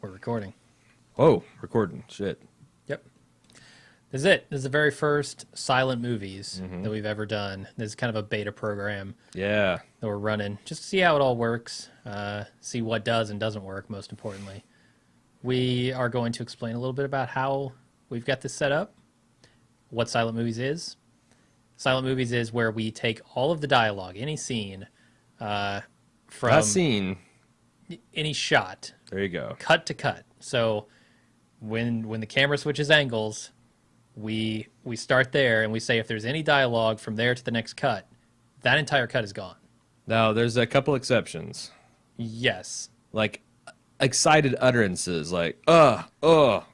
We're recording. Oh, recording. Shit. Yep. This is it. This is the very first silent movies that we've ever done. This is kind of a beta program Yeah. that we're running just to see how it all works, see what does and doesn't work, most importantly. We are going to explain a little bit about how we've got this set up, what silent movies is. Silent movies is where we take all of the dialogue, any scene, from That scene. any shot, There you go. cut to cut. So when the camera switches angles, we start there and we say if there's any dialogue from there to the next cut, that entire cut is gone. Now, there's a couple exceptions. Yes. Like excited utterances, like,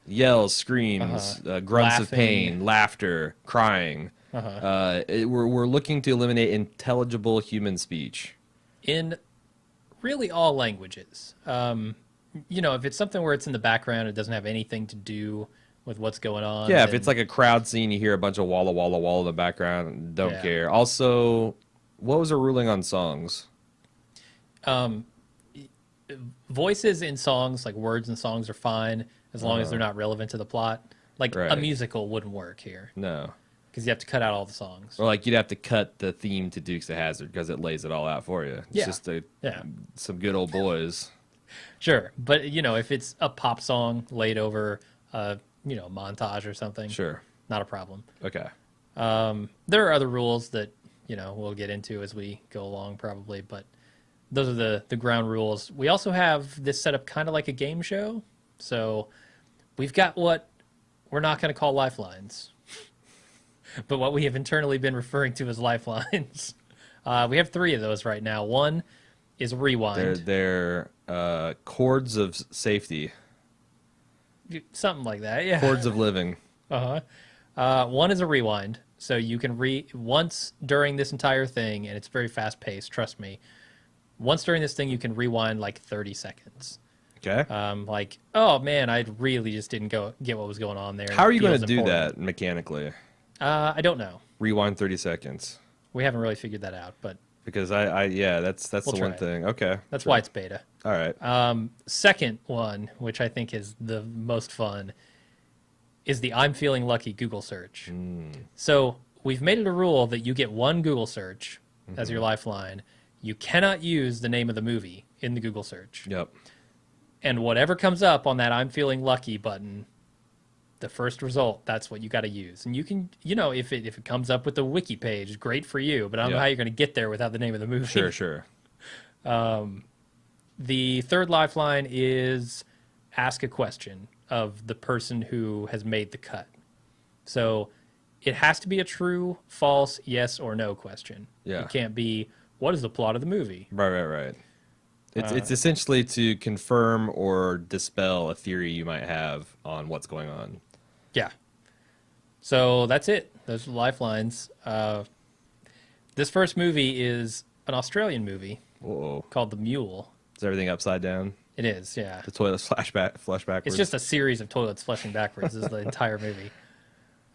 yells, screams, grunts of Laughing. pain, laughter, crying. We're looking to eliminate intelligible human speech. In really all languages. If it's something where it's in the background, it doesn't have anything to do with what's going on. Yeah, if then- it's like a crowd scene, you hear a bunch of walla walla walla in the background, don't Yeah. care. Also, what was the ruling on songs? voices in songs, like words in songs, are fine as long as they're not relevant to the plot. Like a Right. musical wouldn't work here No. because you have to cut out all the songs. Or like you'd have to cut the theme to Dukes of Hazzard because it lays it all out for you. It's Yeah. just Yeah. some good old boys. Sure, but if it's a pop song laid over a montage or something, Sure. not a problem. Okay. There are other rules that we'll get into as we go along, probably, but those are the ground rules. We also have this set up kind of like a game show, so we've got what we're not going to call lifelines, but what we have internally been referring to as lifelines. We have 3 of those right now. One is rewind. They're chords of safety, Something like that, yeah. chords of living. One is a rewind, so you can once during this entire thing, and it's very fast paced. Trust me. Once during this thing, you can rewind like 30 seconds. Okay. Like, oh man, I really just didn't get what was going on there. How are you going Feels to do important. that mechanically? I don't know. Rewind 30 seconds. We haven't really figured that out, but Because that's We'll the try one it. thing. Okay. that's why it's beta. All right. Second one, which I think is the most fun, is the I'm feeling lucky Google search. So we've made it a rule that you get one Google search as your lifeline. You cannot use the name of the movie in the Google search. Yep. And whatever comes up on that I'm feeling lucky button, the first result, that's what you got to use. And you can, if it comes up with the wiki page, great for you, but I don't know Yeah. how you're going to get there without the name of the movie. Sure. The third lifeline is ask a question of the person who has made the cut. So it has to be a true, false, yes or no question. Yeah. It can't be, what is the plot of the movie? Right. It's essentially to confirm or dispel a theory you might have on what's going on. Yeah. So that's it. Those are the lifelines. This first movie is an Australian movie Whoa. called The Mule. Is everything upside down? It is, yeah. The toilet flush backwards? It's just a series of toilets flushing backwards. This is the entire movie.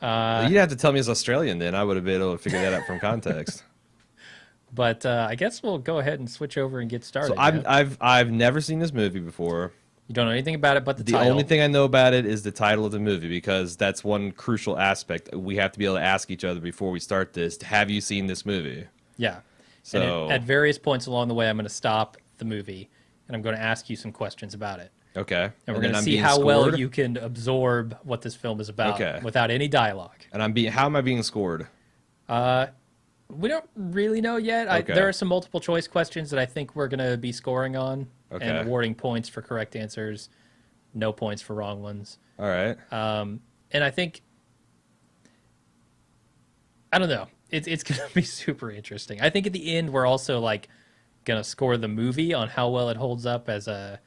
Well, you didn't have to tell me it's Australian then. I would have been able to figure that out from context. But I guess we'll go ahead and switch over and get started. So man. I've never seen this movie before. You don't know anything about it but the The title. only thing I know about it is the title of the movie because that's one crucial aspect. We have to be able to ask each other before we start this. Have you seen this movie? Yeah. So And at various points along the way, I'm going to stop the movie and I'm going to ask you some questions about it. okay, And we're then going to I'm see being how well scored? you can absorb what this film is about Okay. without any dialogue. And how am I being scored? We don't really know yet. Okay. There are some multiple choice questions that I think we're going to be scoring on Okay. and awarding points for correct answers, no points for wrong ones. All right. And I think, I don't know, it's going to be super interesting. I think at the end, we're also like going to score the movie on how well it holds up as a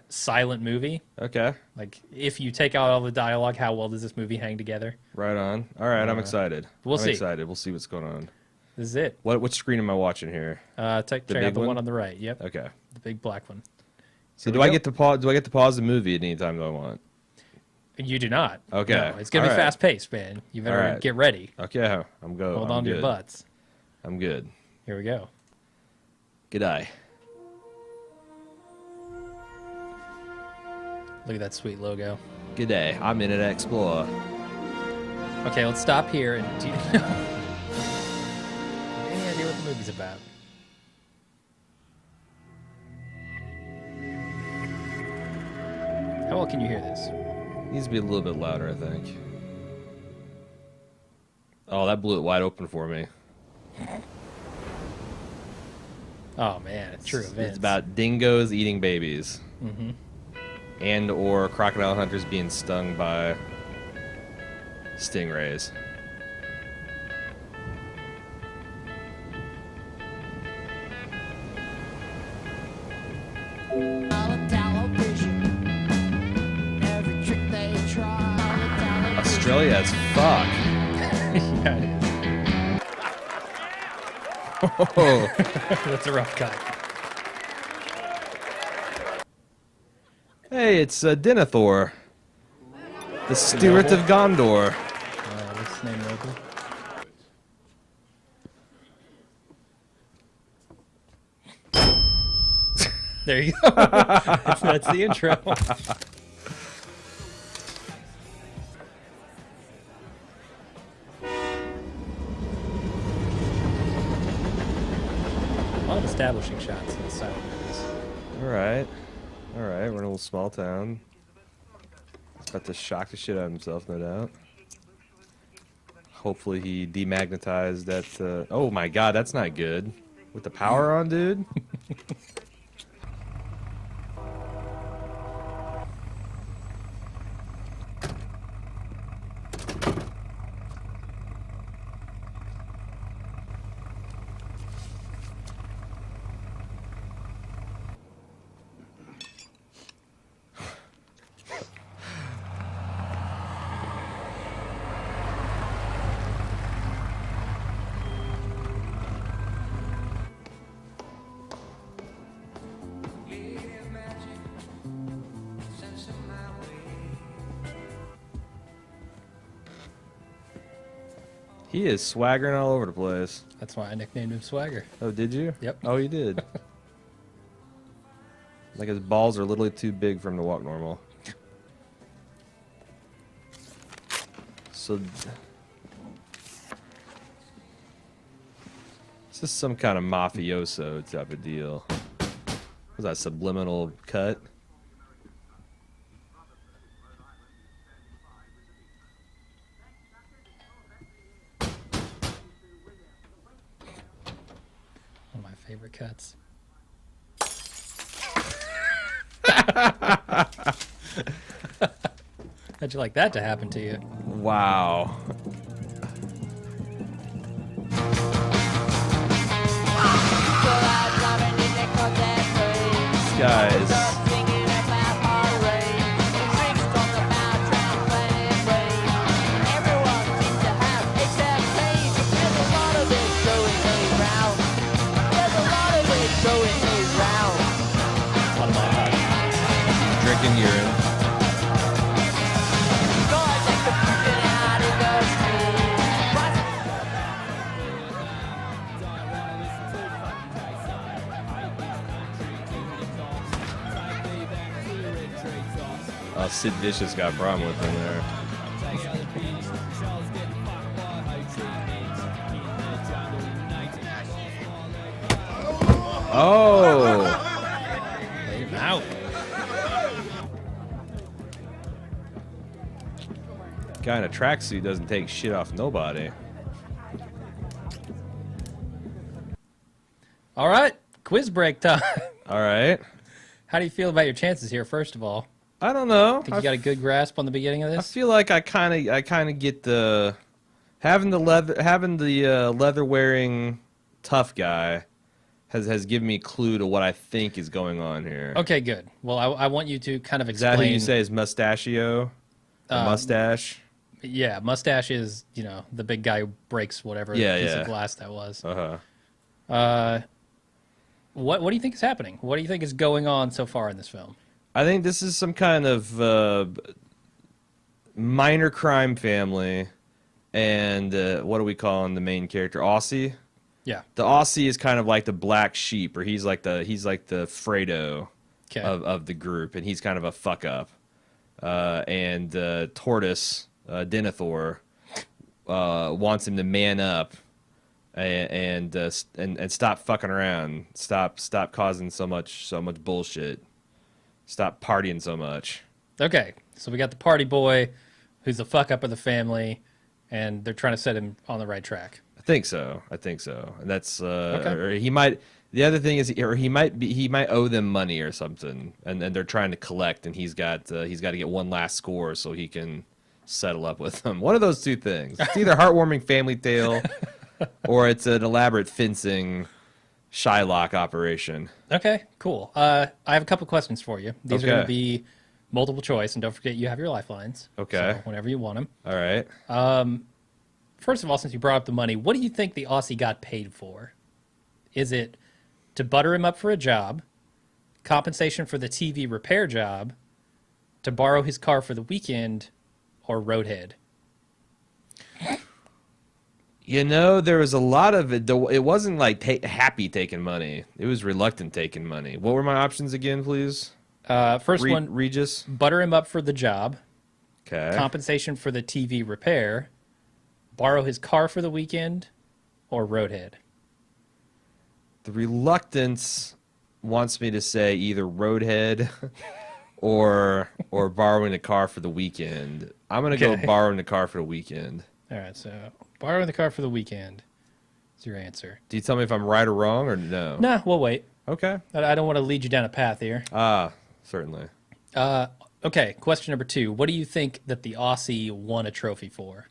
silent movie. Okay. Like if you take out all the dialogue, how well does this movie hang together? Right on. All right. I'm excited. we'll I'm see. excited. We'll see what's going on. This is it. What screen am I watching here? Check big out the one? one on the right. Yep. Okay. The big black one. So Here do we I go. get to pause? Do I get to pause the movie at any time that I want? You do not. Okay. No, it's going to be All right. fast paced, man. You better All right. get ready. Okay. I'm good. Hold I'm on to good. your butts. I'm good. Here we go. Good eye. Look at that sweet logo. G'day, I'm Internet Explorer. Okay, let's stop here and do you know any idea what the movie's about? How well can you hear this? Needs to be a little bit louder, I think. Oh, that blew it wide open for me. Oh man, it's true events. It's about dingoes eating babies. Mm-hmm. And or crocodile hunters being stung by stingrays. Australia as fuck. Yeah, it is. Oh. That's a rough cut. Hey, it's Denethor, the Steward of Gondor. What's his name, local? There you go. That's the intro. A lot of establishing shots in the silent movies. All right, we're in a little small town. He's about to shock the shit out of himself, no doubt. Hopefully he demagnetized that. Oh my god, that's not good. With the power on, dude. He is swaggering all over the place. That's why I nicknamed him Swagger. Oh, did you? Yep. Oh, you did. Like his balls are literally too big for him to walk normal. So, this is some kind of mafioso type of deal. Was that subliminal cut? One of my favorite cuts. How'd you like that to happen to you? Wow. This guy's... One of my highlights. drinking urine. Oh, Sid Vicious got a problem with him there. Oh! Lay him out. Guy in a tracksuit doesn't take shit off nobody. All right, quiz break time. All right. How do you feel about your chances here? First of all, I don't know. think you got a good grasp on the beginning of I this? feel like I kind of get the having the leather wearing tough guy has given me a clue to what I think is going on here. Okay, good. Well, I want you to kind of Is that explain. who you say is mustachio? Or mustache? Yeah, Mustache is, you know, the big guy who breaks whatever Yeah, piece yeah. of glass that was. Uh-huh. What do you think is happening? What do you think is going on so far in this film? I think this is some kind of minor crime family, and what do we call him, the main character? Aussie? Yeah. The Aussie is kind of like the black sheep, or he's like the Fredo Okay. of the group, and he's kind of a fuck up. and Tortoise Denethor wants him to man up and stop fucking around. Stop causing so much bullshit. Stop partying so much. Okay, so we got the party boy, who's the fuck up of the family, and they're trying to set him on the right track. I think so. And that's Okay. or he might. The other thing is, or he might owe them money or something, and they're trying to collect, and he's got to get one last score so he can settle up with them. One of those two things. It's either heartwarming family tale, or it's an elaborate fencing Shylock operation. Okay, cool. I have a couple questions for you. These are going to Okay. be multiple choice, and don't forget you have your lifelines. Okay. So whenever you want them. All right. First of all, since you brought up the money, what do you think the Aussie got paid for? Is it to butter him up for a job, compensation for the TV repair job, to borrow his car for the weekend, or roadhead? You know, there was a lot of it. It wasn't like happy taking money. It was reluctant taking money. What were my options again, please? First one, Regis. butter him up for the job, Okay. compensation for the TV repair, borrow his car for the weekend, or roadhead. The reluctance wants me to say either roadhead or borrowing a car for the weekend. I'm gonna go Okay. borrowing the car for the weekend. All right, so borrowing the car for the weekend is your answer. Do you tell me if I'm right or wrong or no? Nah, we'll wait. Okay. I don't want to lead you down a path here. Certainly. Okay, question number 2. What do you think that the Aussie won a trophy for?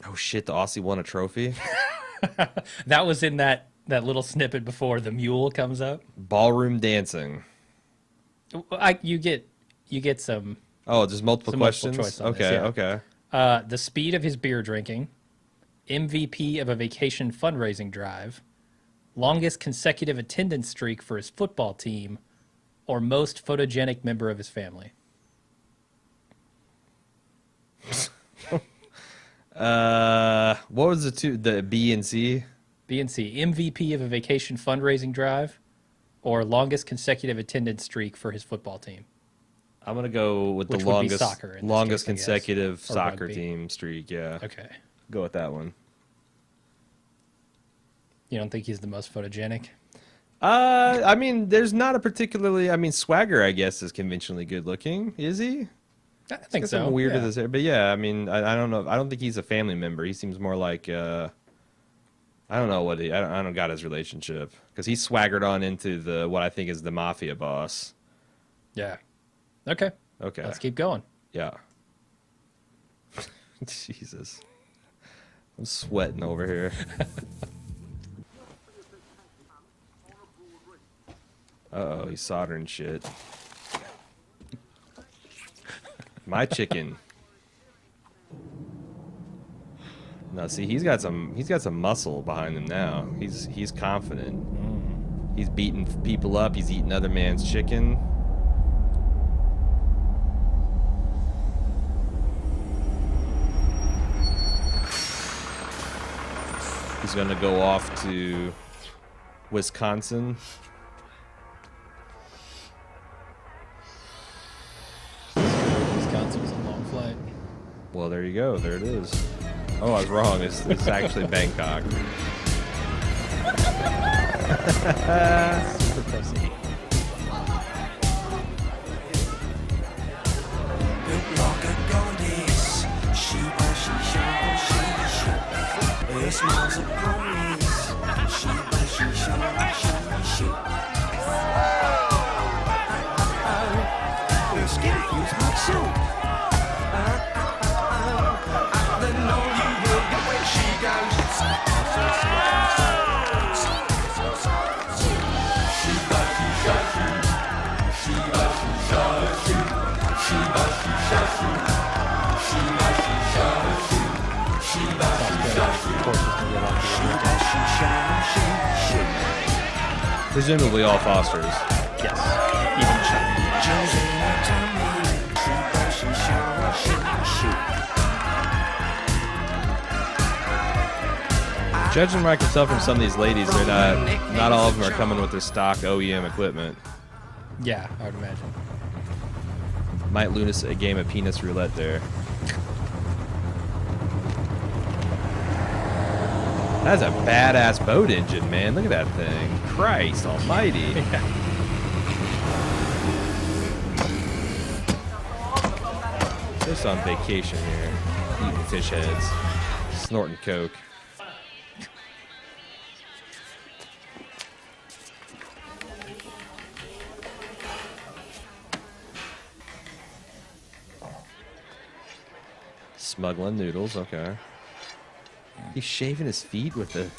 Oh shit! The Aussie won a trophy. That was in that little snippet before the mule comes up. Ballroom dancing. You get some Oh, just multiple Some multiple questions. choice on Okay. this, yeah. Okay. the speed of his beer drinking, MVP of a vacation fundraising drive, longest consecutive attendance streak for his football team, or most photogenic member of his family. What was the two? The B and C. B and C, MVP of a vacation fundraising drive, or longest consecutive attendance streak for his football team. I'm gonna go with Which the would be longest soccer in this longest case, I guess, consecutive or soccer rugby. team streak. Yeah. Okay. Go with that one. You don't think he's the most photogenic? I mean, there's not a particularly. I mean, Swagger, I guess, is conventionally good looking. Is he? I think Guess so. I'm weird yeah. to this, but yeah. I mean, I don't know. I don't think he's a family member. He seems more like. I don't know what he. I don't got his relationship because he swaggered on into the what I think is the mafia boss. Yeah. Okay. Okay. Let's keep going. Yeah. Jesus. I'm sweating over here. Uh-oh, he's soldering shit. My chicken. No, see, he's got some muscle behind him now. He's confident. He's beating people up. He's eating other man's chicken. He's gonna go off to Wisconsin. Wisconsin was a long flight. Well, there you go. There it is. Oh, I was wrong. It's actually Bangkok. Super pussy. Presumably all Fosters. Yes. Even Chuck. Judging what I can tell from some of these ladies, they're not all of them are coming with their stock OEM equipment. Yeah, I would imagine. Might lose a game of penis roulette there. That's a badass boat engine, man. Look at that thing. Christ almighty. Yeah. Just on vacation here. Eating fish heads. Snorting coke. Smuggling noodles, okay. He's shaving his feet with the...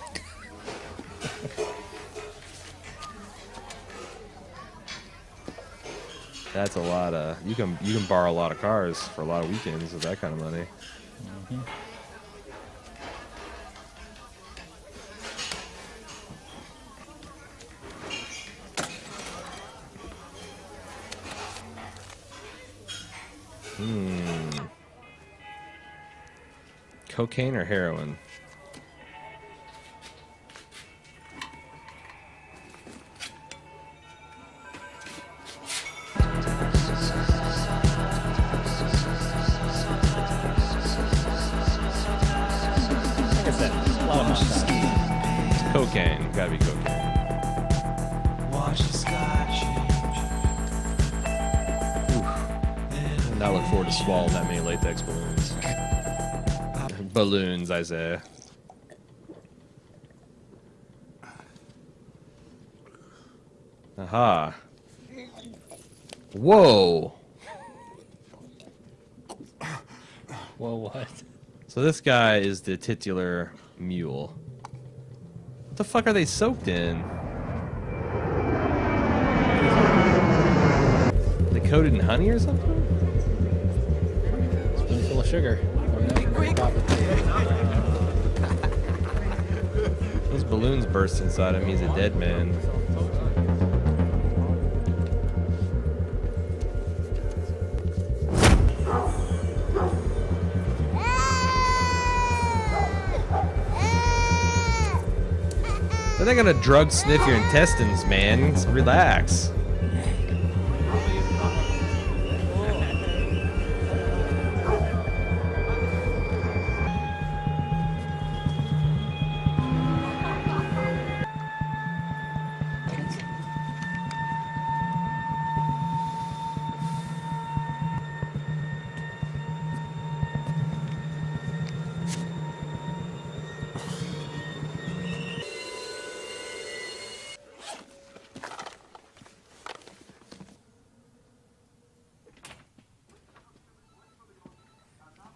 That's a lot of... You can borrow a lot of cars for a lot of weekends with that kind of money. Mm-hmm. Cocaine or heroin? Like I said, a lot of mustache. It's cocaine. Gotta be cocaine. Oof. Not look forward to swallowing that many latex balloons. Balloons, I say. Aha. Whoa. Whoa, what? So this guy is the titular mule. What the fuck are they soaked in? They coated in honey or something? Spoonful of sugar. Those balloons burst inside him. He's a dead man. They're not gonna drug sniff your intestines, man. Just relax.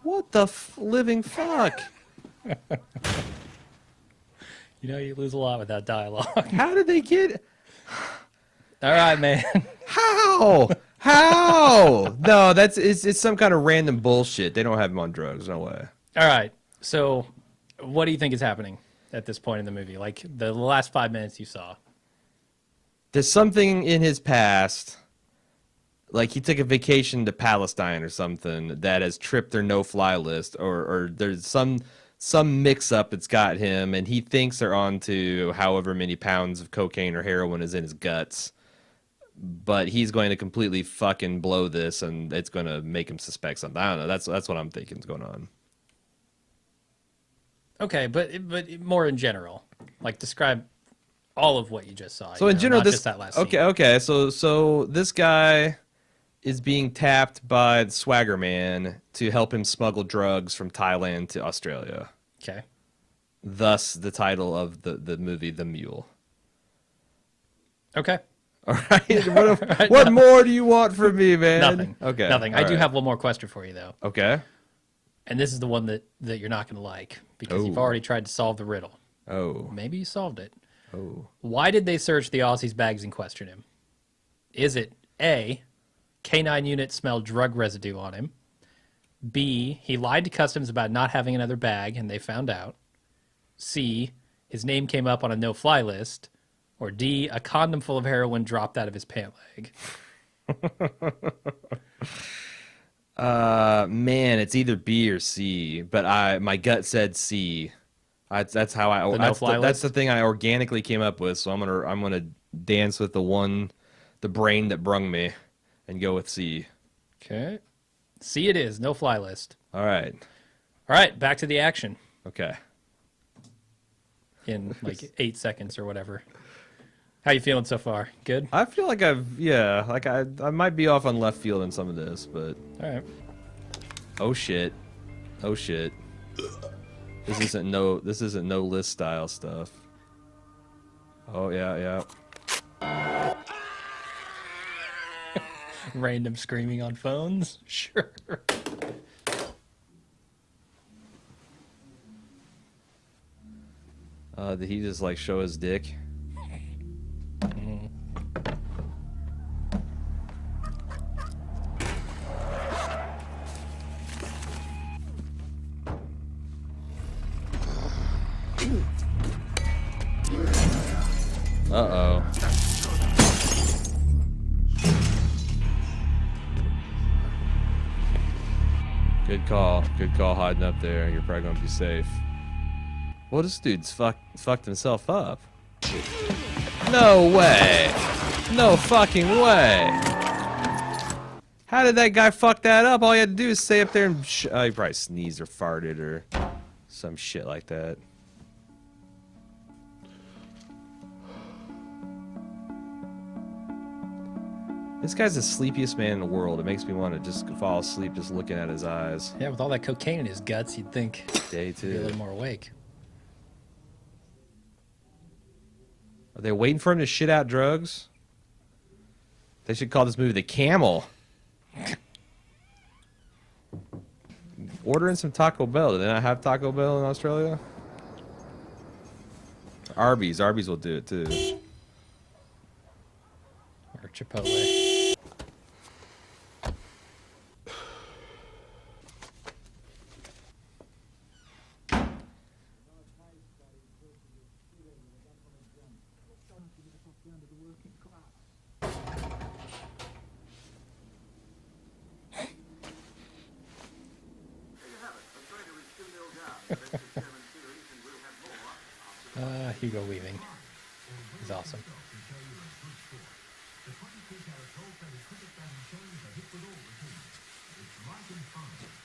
What the living fuck? You know, you lose a lot with that dialogue. How did they get... All right, man. How? How? No, it's some kind of random bullshit. They don't have him on drugs. No way. All right. So, what do you think is happening at this point in the movie? Like the last 5 minutes you saw. There's something in his past, like he took a vacation to Palestine or something, that has tripped their no-fly list, or there's some mix-up that's got him, and he thinks they're on to however many pounds of cocaine or heroin is in his guts. But he's going to completely fucking blow this, and it's going to make him suspect something. I don't know. That's what I'm thinking is going on. Okay, but more in general, like describe all of what you just saw. So in general, not this just that last okay, scene. okay. So this guy is being tapped by the Swagger Man to help him smuggle drugs from Thailand to Australia. Okay. Thus, the title of the movie, The Mule. Okay. All right. What more do you want from me, man? Nothing. Okay. Nothing. All I do right. have one more question for you though, Okay. and this is the one that you're not going to like because you've Oh. already tried to solve the riddle. Oh. Maybe you solved it. Oh. Why did they search the Aussie's bags and question him? Is it A, K9 unit smelled drug residue on him? B, he lied to customs about not having another bag and they found out? C, his name came up on a no-fly list? Or D, a condom full of heroin dropped out of his pant leg? Man, it's either B or C, but my gut said C. That's how I. The That's no-fly that's the list? thing I organically came up with. So I'm gonna dance with the brain that brung me, and go with C. Okay. C it is. No fly list. All right. All right, back to the action Okay. in like 8 seconds or whatever. How you feeling so far? Good? I feel like I might be off on left field in some of this, but All right. oh shit. Oh shit. This isn't no list style stuff. Oh yeah, yeah. Random screaming on phones? Sure. Did he just like show his dick? Uh-oh. Good call. Good call hiding up there. You're probably gonna be safe. Well, this dude's fucked himself up. No way. No fucking way. How did that guy fuck that up? All he had to do is stay up there and he probably sneezed or farted or some shit like that. This guy's the sleepiest man in the world. It makes me want to just fall asleep just looking at his eyes. Yeah, with all that cocaine in his guts, you'd think Day he'd be a two. little more awake. Are they waiting for him to shit out drugs? They should call this movie The Camel. Ordering some Taco Bell. Do they not have Taco Bell in Australia? Arby's. Arby's will do it too. Or Chipotle. Hugo Weaving. He's awesome.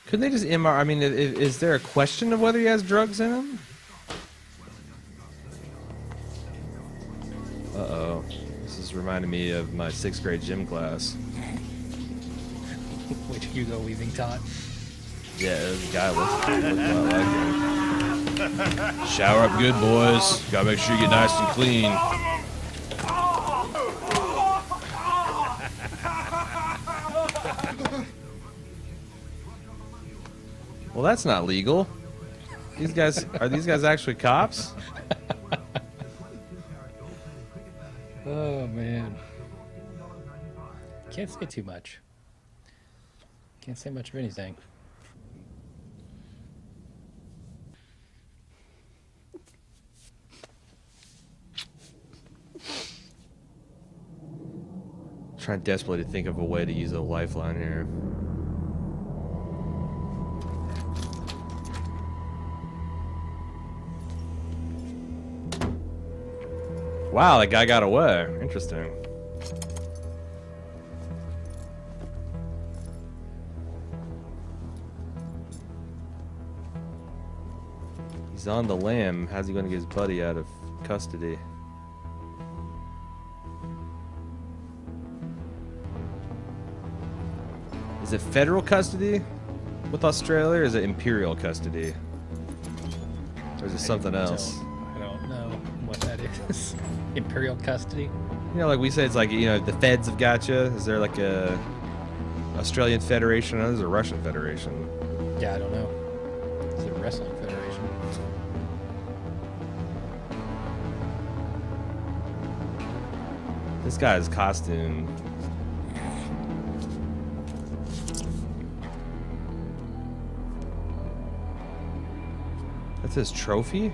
Couldn't they just MR? I mean, is there a question of whether he has drugs in him? Uh-oh. This is reminding me of my 6th grade gym class. Which Hugo Weaving taught. Yeah, there's a guy looked a lot like him. Shower up good, boys. Gotta make sure you get nice and clean. Well, that's not legal. These guys are these guys actually cops? Oh, man. Can't say too much. Can't say much of anything. Trying desperately to think of a way to use a lifeline here. Wow, that guy got away. Interesting. He's on the lam. How's he going to get his buddy out of custody? Is it federal custody with Australia, or is it imperial custody? Or is it something else? I don't know what that is. Imperial custody? You know, like we say, it's like, you know, the feds have got you. Is there like a Australian Federation? Or is there a Russian Federation? Yeah, I don't know. It's a wrestling federation. This guy's costume. That's his trophy?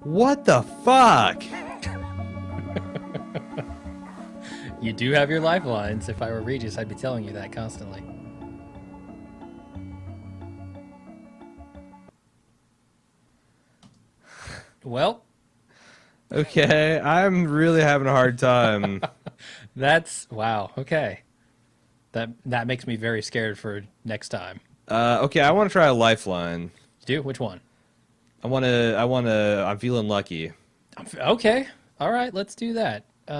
What the fuck? You do have your lifelines. If I were Regis, I'd be telling you that constantly. Well, Okay, I'm really having a hard time. that's wow. Okay, that makes me very scared for next time. Okay, I want to try a lifeline. Do which one? I'm feeling lucky. Okay, all right. Let's do that. We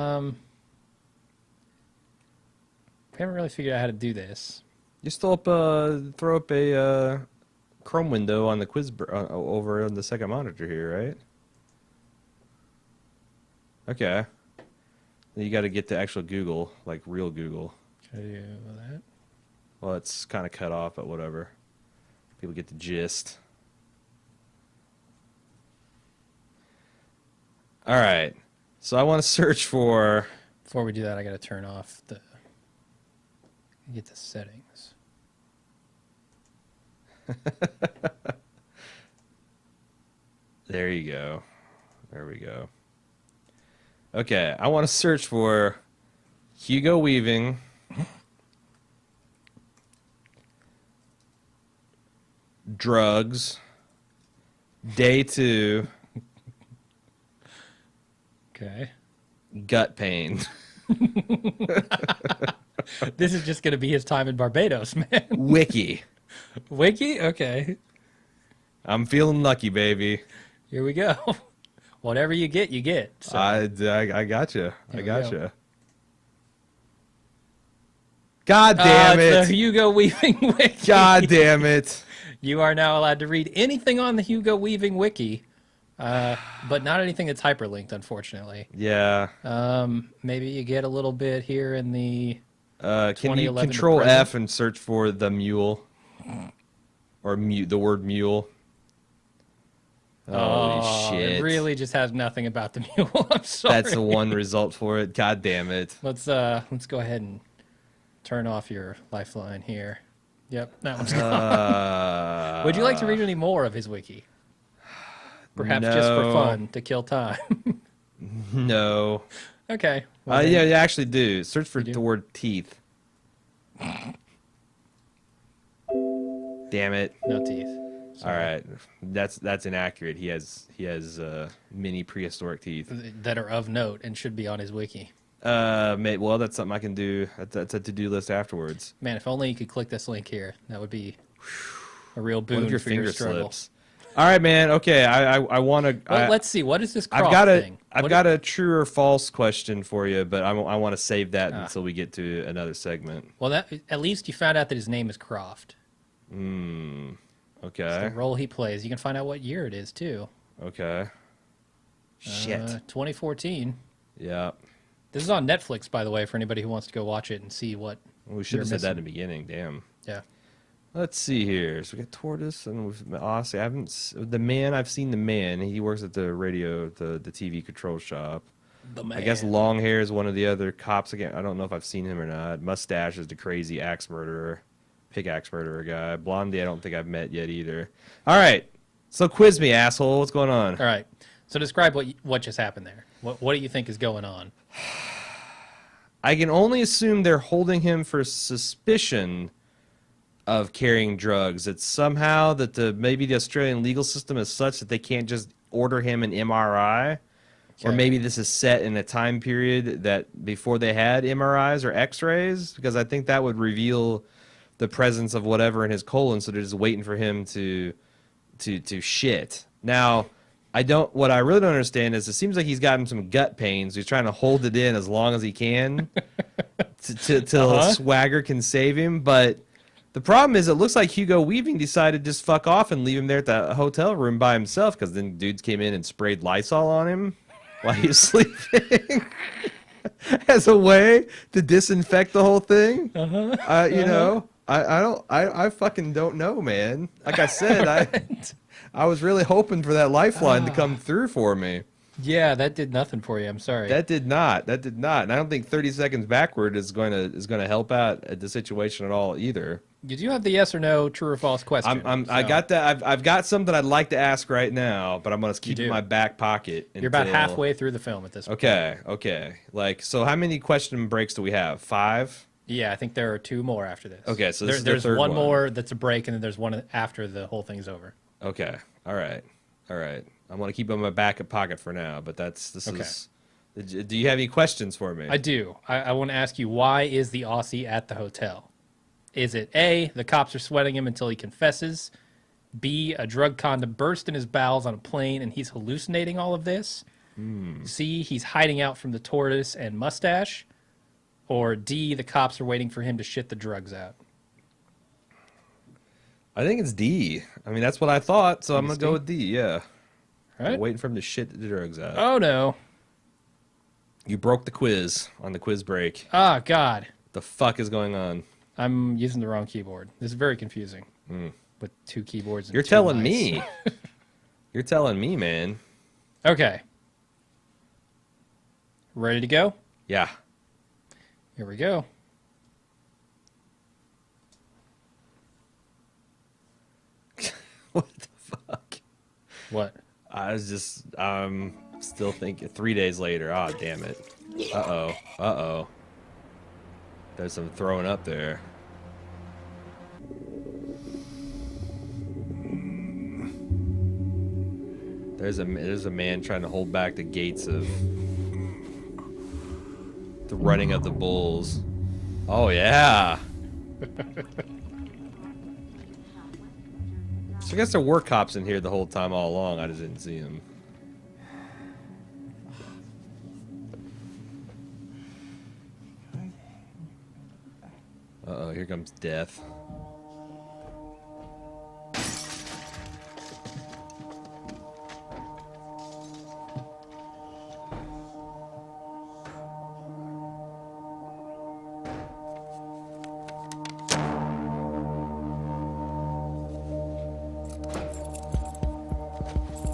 haven't really figured out how to do this. Just throw up a Chrome window on the over on the second monitor here, right? Okay. Then you got to get to actual Google, like real Google. Can I do that? Well, it's kind of cut off, but whatever. People get the gist. All right. So I want to search for. Before we do that, I got to turn off the. Get the settings. There you go. There we go. Okay, I want to search for Hugo Weaving. Drugs. Day 2. Okay. Gut pain. This is just going to be his time in Barbados, man. Wiki. Wiki? Okay. I'm feeling lucky, baby. Here we go. Whatever you get, you get. So, I gotcha. I Here we gotcha. go. God damn it's the it. Hugo Weaving Wiki. God damn it. You are now allowed to read anything on the Hugo Weaving Wiki, but not anything that's hyperlinked, unfortunately. Yeah. Maybe you get a little bit here in the Can you 2011 to control present. F and search for the mule? Or the word mule? Holy shit. It really just has nothing about the mule. I'm sorry. That's the one result for it. God damn it. Let's go ahead and turn off your lifeline here. Yep, that one's gone. Would you like to read any more of his wiki? Perhaps just for No. fun, to kill time. No. Okay. well Yeah, then, you actually do. Search for You do? the word teeth. Damn it. No teeth. All right. That's inaccurate. He has mini prehistoric teeth. That are of note and should be on his wiki. Well, that's something I can do. That's a to-do list afterwards. Man, if only you could click this link here. That would be a real What boon if your for your finger struggle. slips? All right, man. Okay, I want to. Well, let's see. What is this Croft I've got a thing? I've What got a true or false question for you, but I want to save that Ah. until we get to another segment. Well, that at least you found out that his name is Croft. Okay. The role he plays. You can find out what year it is too. Okay. Shit. 2014. Yeah. This is on Netflix, by the way, for anybody who wants to go watch it and see what. Well, we should have You're said that in missing. the beginning. Damn. Yeah. Let's see here. So we got Tortoise, and we've honestly, I haven't the man. I've seen the man. He works at the radio, the TV control shop. The man. I guess long hair is one of the other cops. Again, I don't know if I've seen him or not. Mustache is the crazy pickaxe murderer guy. Blondie, I don't think I've met yet either. All right, so quiz me, asshole. What's going on? All right. So describe what just happened there. What do you think is going on? I can only assume they're holding him for suspicion of carrying drugs. It's somehow that maybe the Australian legal system is such that they can't just order him an MRI. Or Okay. maybe this is set in a time period that before they had MRIs or X-rays, because I think that would reveal the presence of whatever in his colon. So they're just waiting for him to shit. Now, what I really don't understand is it seems like he's gotten some gut pains. He's trying to hold it in as long as he can till Swagger can save him. But the problem is, it looks like Hugo Weaving decided to just fuck off and leave him there at the hotel room by himself, because then dudes came in and sprayed Lysol on him while he was sleeping as a way to disinfect the whole thing. You know, I fucking don't know, man. Like I said, I was really hoping for that lifeline to come through for me. Yeah, that did nothing for you. I'm sorry. That did not. That did not. And I don't think 30 seconds backward is going to help out at the situation at all either. You do have the yes or no, true or false question. I So got that. I've got some that I'd like to ask right now, but I'm gonna you keep in do. my back pocket You're about until. halfway through the film at this point. Okay, okay. Like, so how many question breaks do we have? 5? Yeah, I think there are 2 more after this. Okay, so this is the there's third one one. more that's a break, and then there's one after the whole thing's over. Okay. All right. All right. I'm gonna keep it in my back pocket for now, but this Okay. is. Do you have any questions for me? I do. I want to ask you, why is the Aussie at the hotel? Is it A, the cops are sweating him until he confesses? B, a drug condom burst in his bowels on a plane and he's hallucinating all of this? C, he's hiding out from the tortoise and mustache? Or D, the cops are waiting for him to shit the drugs out? I think it's D. I mean, that's what I thought, so I'm gonna it's go D? with D. Yeah. All right. Waiting for him to shit the drugs out. Oh, no. You broke the quiz on the quiz break. Ah, God. The fuck is going on? I'm using the wrong keyboard. This is very confusing. With 2 keyboards and You're 2 telling mice. me. You're telling me, man. Okay. Ready to go? Yeah. Here we go. What the fuck? What? I was just, still thinking 3 days later. Oh, damn it. Uh-oh. Uh-oh. There's some throwing up there. There's a man trying to hold back the gates of the running of the bulls. Oh, yeah. So I guess there were cops in here the whole time all along. I just didn't see them. Uh-oh, here comes death.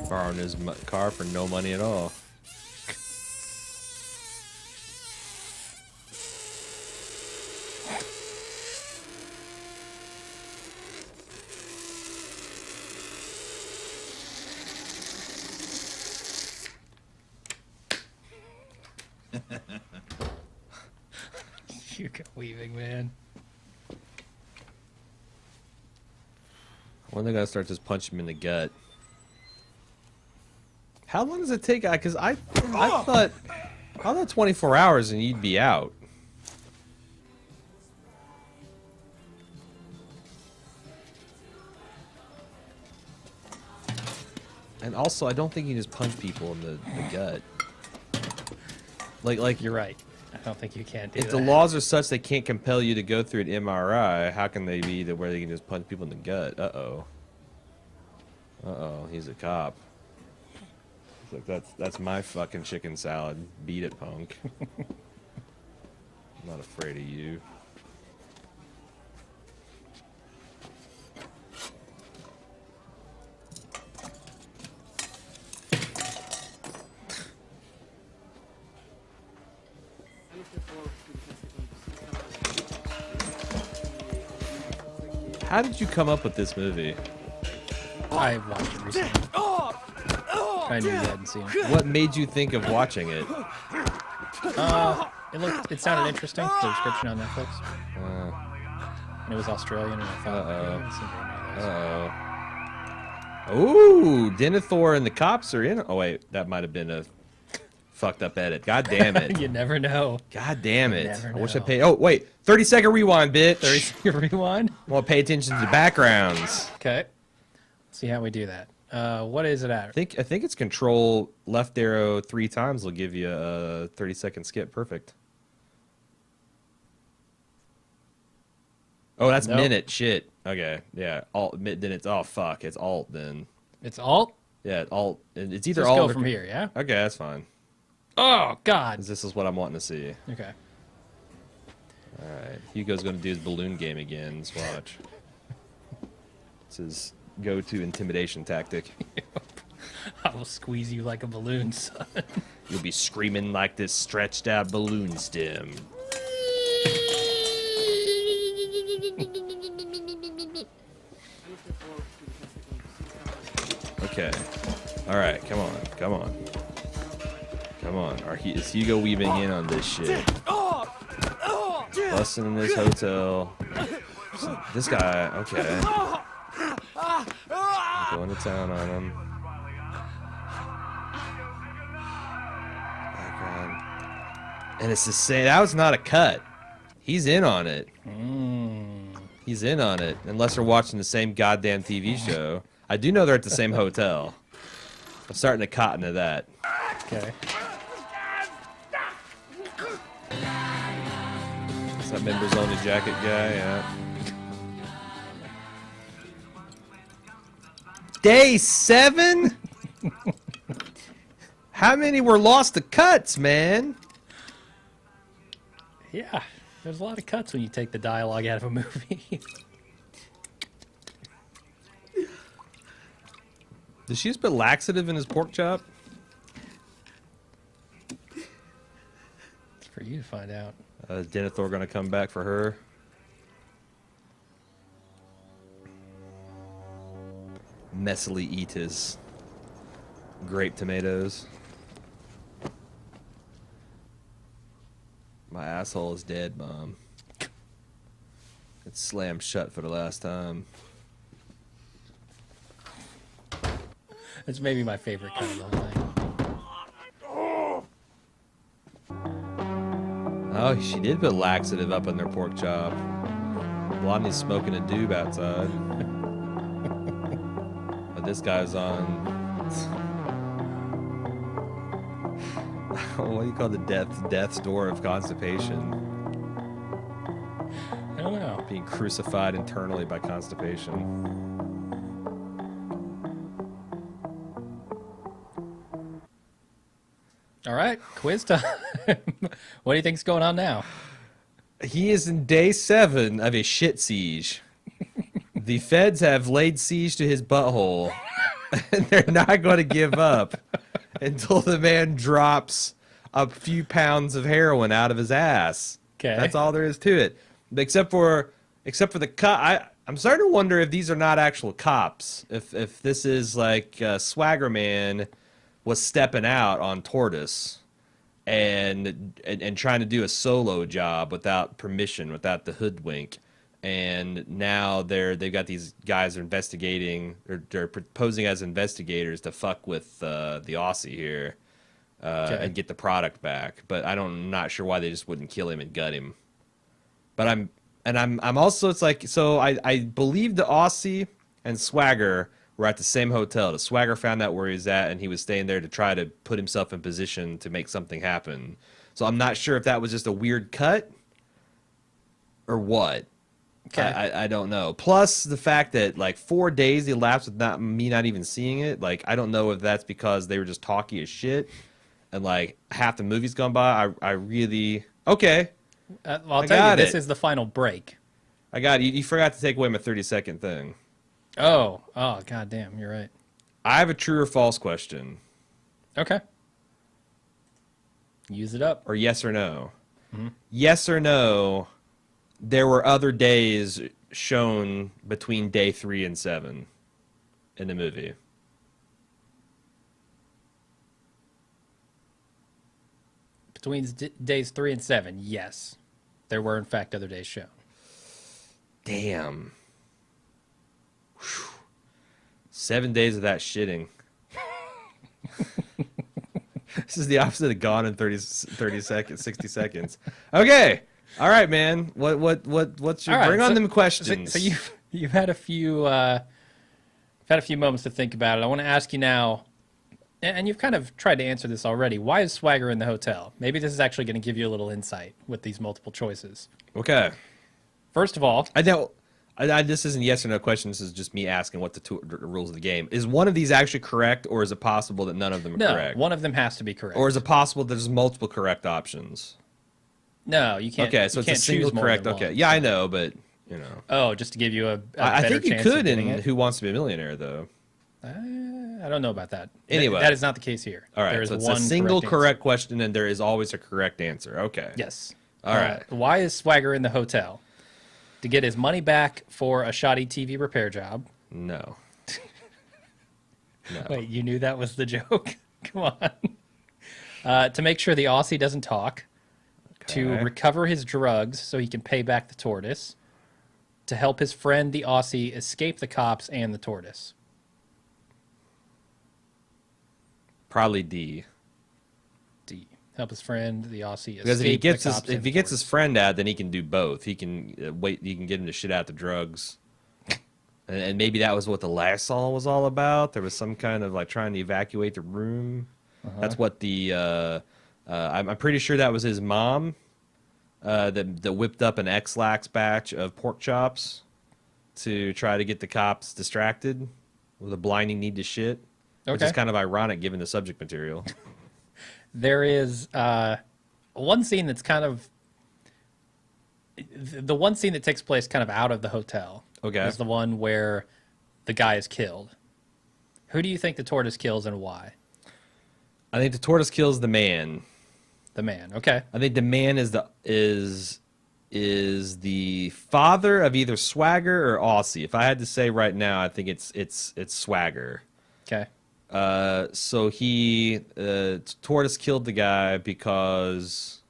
Borrowing his car for no money at all. Hugo Weaving, man. When they gotta start just punching him in the gut. How long does it take? Because I thought 24 hours and you'd be out. And also, I don't think you just punch people in the gut. Like You're right. I don't think you can do if that. the laws are such they can't compel you to go through an MRI, how can they be to where they can just punch people in the gut? Uh-oh. Uh-oh, he's a cop. It's like, that's my fucking chicken salad. Beat it, punk. I'm not afraid of you. How did you come up with this movie? I watched it recently. I knew you hadn't seen it. What made you think of watching it? It sounded interesting. The description on Netflix. And it was Australian, and I thought, Uh-oh. I haven't seen very many of those. Ooh, Denethor and the cops are in. Oh wait, that might have been a fucked up edit. God damn it. You never know. God damn it. never I wish I know. paid. Oh wait, 30-second rewind, bitch. 30-second rewind. I want to pay attention to the backgrounds. Okay. See how we do that. What is it at? I think it's control left arrow 3 times will give you a 30-second skip. Perfect. Oh, that's Nope. minute. Shit. Okay. Yeah. Alt. Then it's fuck. It's alt then. It's Alt. Yeah. Alt. It's either Let's alt. go or- from here, yeah? Okay, that's fine. Oh, God. 'Cause this is what I'm wanting to see. Okay. All right. Hugo's going to do his balloon game again. Let's watch. It's his go-to intimidation tactic. I will squeeze you like a balloon, son. You'll be screaming like this stretched out balloon stem. Okay. All right. Come on. Come on. Come on. Is Hugo Weaving in on this shit? Busting in this hotel. This guy. Okay. Going to town on him. Oh, God. And it's the same. That was not a cut. He's in on it. He's in on it. Unless they're watching the same goddamn TV show. I do know they're at the same hotel. I'm starting to cotton to that. Okay. Is that members only jacket guy? Yeah. Day 7? How many were lost to cuts, man? Yeah, there's a lot of cuts when you take the dialogue out of a movie. Did she just put laxative in his pork chop? It's for you to find out. Denethor gonna come back for her. Messily eat his grape tomatoes. My asshole is dead, Mom. It's slammed shut for the last time. It's maybe my favorite kind of the whole thing. Oh, she did put laxative up in their pork chop. Blondie's smoking a doob outside. But this guy's on... what do you call the death's door of constipation? I don't know. Being crucified internally by constipation. All right, quiz time. What do you think's going on now? He is in day 7 of a shit siege. The feds have laid siege to his butthole, and they're not going to give up until the man drops a few pounds of heroin out of his ass. Okay. That's all there is to it. Except for the cop. I'm starting to wonder if these are not actual cops. If this is like Swagger Man was stepping out on Tortoise and trying to do a solo job without permission, without the hoodwink. And now they've got these guys investigating, or they're posing as investigators to fuck with the Aussie here and get the product back. But I'm not sure why they just wouldn't kill him and gut him. But I'm also, it's like, so I believe the Aussie and Swagger were at the same hotel. The Swagger found out where he was at, and he was staying there to try to put himself in position to make something happen. So I'm not sure if that was just a weird cut or what. Okay. I don't know. Plus the fact that like 4 days elapsed with me not even seeing it. Like, I don't know if that's because they were just talky as shit and like half the movie's gone by. I really... Okay. I'll tell you, this is the final break. I got you. You forgot to take away my 30-second thing. Oh, goddamn, you're right. I have a true or false question. Okay. Use it up. Or yes or no. Mm-hmm. Yes or no, there were other days shown between day 3 and 7 in the movie. Between days 3 and 7, yes. There were, in fact, other days shown. Damn. Whew. 7 days of that shitting. This is the opposite of gone in 30 seconds, 60 seconds. Okay. All right, man. What's your... Right, bring on them questions. So you've had a few moments to think about it. I want to ask you now, and you've kind of tried to answer this already. Why is Swagger in the hotel? Maybe this is actually going to give you a little insight with these multiple choices. Okay. First of all, I know this isn't a yes or no question. This is just me asking what the rules of the game. Is one of these actually correct, or is it possible that none of them are correct? No, one of them has to be correct. Or is it possible that there's multiple correct options? No, you can't. Okay, so it's a single correct. Okay, yeah, I know, but you know. Oh, just to give you a I better think you chance could of getting in it? Who Wants to Be a Millionaire, though. I don't know about that. Anyway. That is not the case here. All right, There is so it's one a single correct correct question, and there is always a correct answer. Okay. answer. Yes. All right. Why is Swagger in the hotel? To get his money back for a shoddy TV repair job. No. No. Wait, you knew that was the joke? Come on. To make sure the Aussie doesn't talk. To Okay. recover his drugs so he can pay back the tortoise. To help his friend, the Aussie, escape the cops and the tortoise. Probably D. D. Help his friend, the Aussie, escape Because if he gets the his cops if and he the gets his tortoise. friend out, then he can do both. He can wait. He can get him to shit out the drugs. And maybe that was what the last song was all about. There was some kind of like trying to evacuate the room. That's what the I'm pretty sure that was his mom that whipped up an X-Lax batch of pork chops to try to get the cops distracted with a blinding need to shit. Which is Okay. kind of ironic given the subject material. There is one scene that's kind of the one scene that takes place kind of out of the hotel. Okay. Is the one where the guy is killed. Who do you think the tortoise kills and why? I think the tortoise kills the man. The man. Okay. I think the man is the father of either Swagger or Aussie. If I had to say right now, I think it's Swagger. Okay. So he tortoise killed the guy because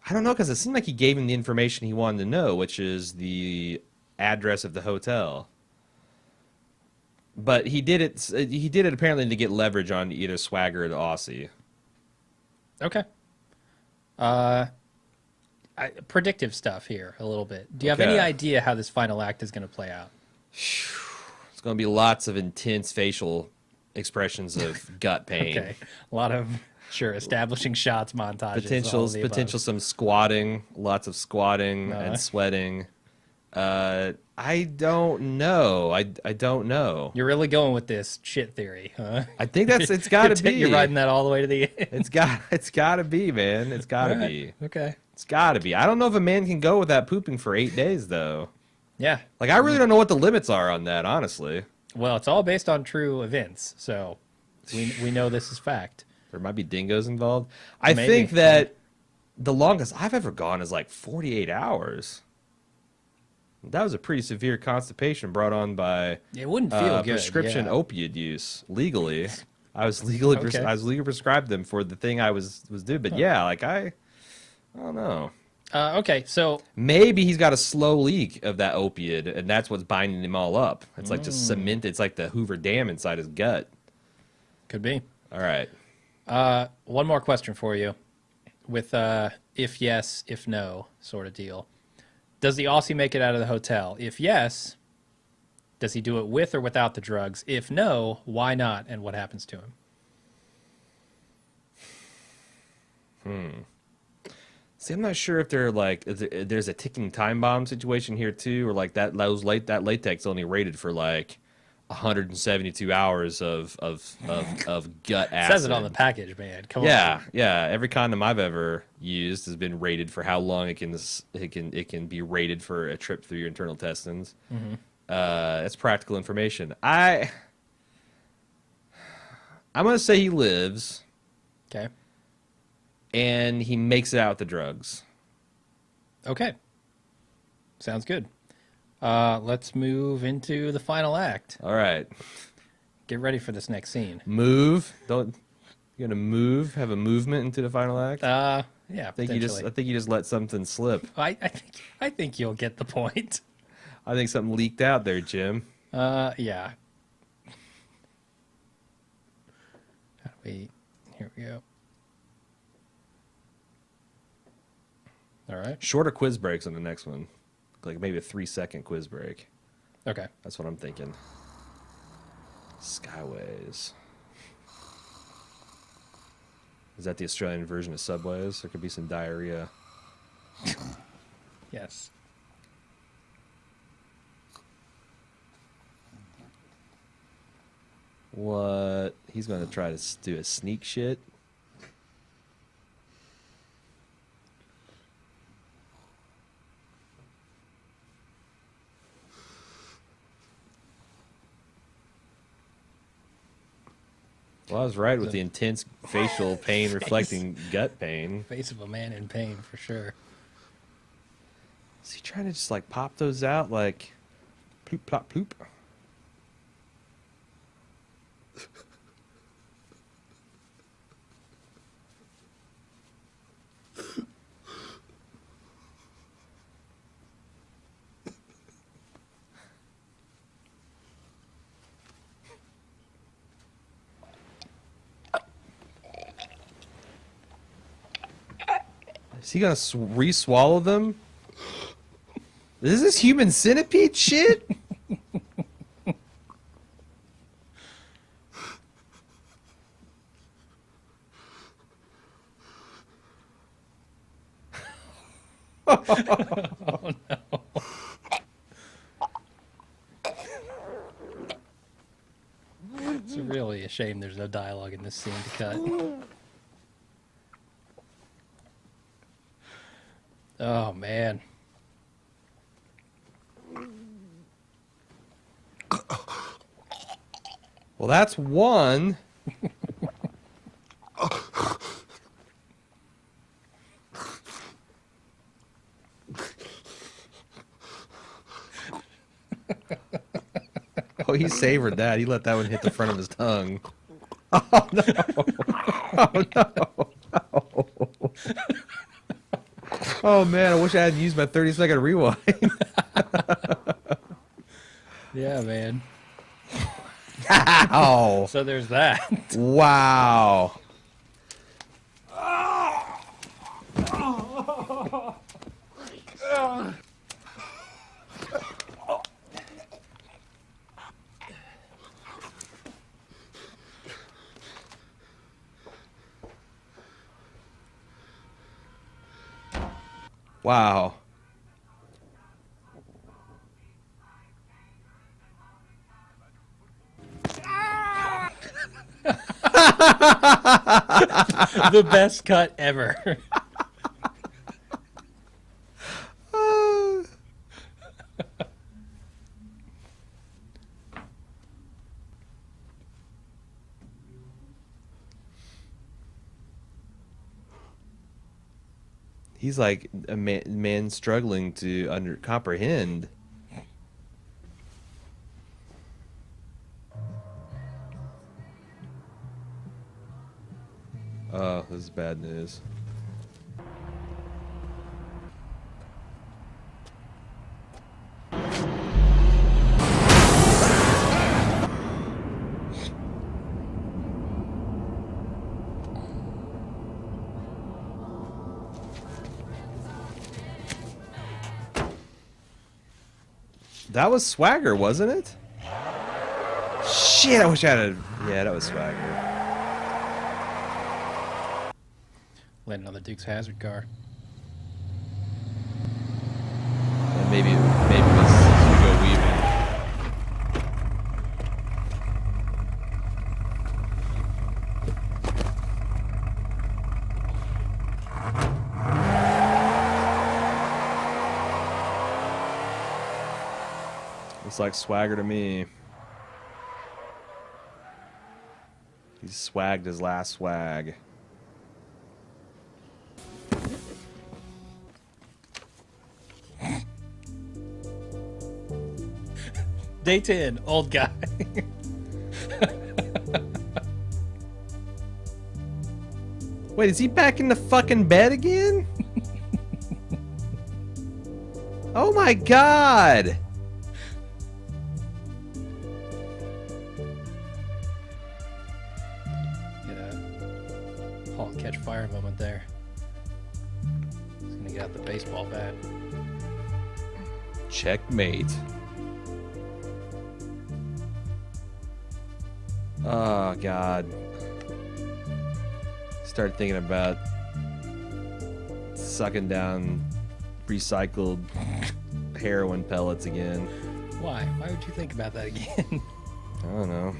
I don't know, because it seemed like he gave him the information he wanted to know, which is the address of the hotel. But he did it. He did it apparently to get leverage on either Swagger or the Aussie. Okay. Predictive stuff here a little bit. Do you have Okay. any idea how this final act is going to play out? It's going to be lots of intense facial expressions of gut pain. Okay. A lot of establishing shots, montages, all of the above. Potential some squatting, lots of squatting and sweating. I don't know. I don't know. You're really going with this shit theory, huh? I think it's got to be. You're riding that all the way to the end. It's got to be, man. It's got to be. Okay. It's got to be. I don't know if a man can go without pooping for 8 days though. Yeah. Like I really don't know what the limits are on that, honestly. Well, it's all based on true events, so we know this is fact. There might be dingoes involved. I Maybe. think that the longest I've ever gone is like 48 hours. That was a pretty severe constipation brought on by It wouldn't feel good. prescription yeah. opioid use legally. I was legally Okay. prescribed them for the thing I was doing. But yeah, like I don't know. Okay, so Maybe he's got a slow leak of that opiate, and that's what's binding him all up. It's like just cement. It's like the Hoover Dam inside his gut. could be. All right. One more question for you, with if yes, if no sort of deal. Does the Aussie make it out of the hotel? If yes, does he do it with or without the drugs? If no, why not? And what happens to him? See, I'm not sure if they're like there's a ticking time bomb situation here too, or like that latex only rated for like 172 hours of gut acid. It says it on the package, man. Come on. Yeah. Every condom I've ever used has been rated for how long it can be rated for a trip through your internal intestines. That's practical information. I'm gonna say he lives Okay. and he makes it out with the drugs. Okay. Sounds good. Let's move into the final act. All right, Get ready for this next scene. move. Don't you're gonna move? Have a movement into the final act? Yeah, I think you just let something slip. I think you'll get the point. I think something leaked out there, Jim. Yeah. How do we? Here we go. All right. Shorter quiz breaks on the next one, like maybe a 3-second quiz break. Okay. That's what I'm thinking. Skyways. Is that the Australian version of Subways? There could be some diarrhea. Yes. What? He's going to try to do a sneak shit? Well, I was right with The the intense facial pain face. reflecting gut pain. Face of a man in pain, for sure. Is he trying to just like pop those out like ploop, plop, ploop? Is he gonna re-swallow them? Is this human centipede shit? Oh no. It's really a shame there's no dialogue in this scene to cut. Oh man. Well, that's one. Oh, he savored that. He let that one hit the front of his tongue. Oh no! Oh no! Oh, oh man, I wish I hadn't used my 30-second rewind. Yeah, man. Ow! So there's that. Wow! Wow. The best cut ever. He's like a man struggling to comprehend. Oh, this is bad news. That was Swagger, wasn't it? Shit, I wish I had a... Yeah, that was Swagger. Landing on the Duke's Hazard car. And maybe it was Hugo Weaving. Looks like Swagger to me. He's swagged his last swag. Day 10, old guy. Wait, is he back in the fucking bed again? Oh my god! Get a halt catch fire moment there. He's gonna get out the baseball bat. Checkmate. Oh god. Start thinking about sucking down recycled heroin pellets again. Why? Why would you think about that again? I don't know.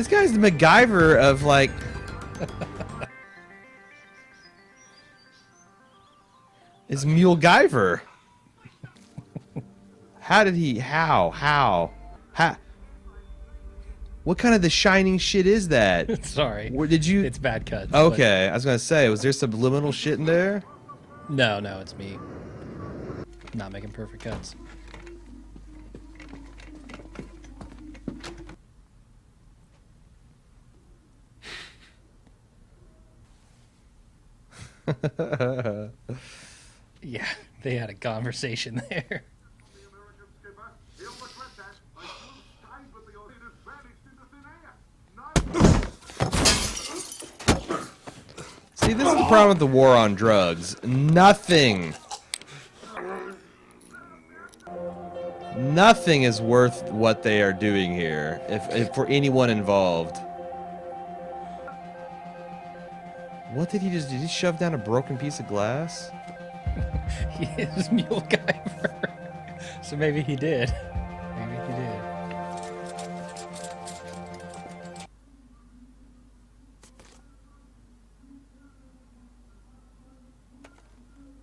This guy's the MacGyver of like. Is Mule Guyver? How did he? How? What kind of The Shining shit is that? Sorry. Where did you? It's bad cuts. Okay, I was gonna say, was there subliminal shit in there? No, it's me. Not making perfect cuts. Yeah, they had a conversation there. See, this is the problem with the war on drugs. Nothing is worth what they are doing here, if for anyone involved. What did he just do? Did he shove down a broken piece of glass? He is Mule Guyver. So maybe he did. Maybe he did.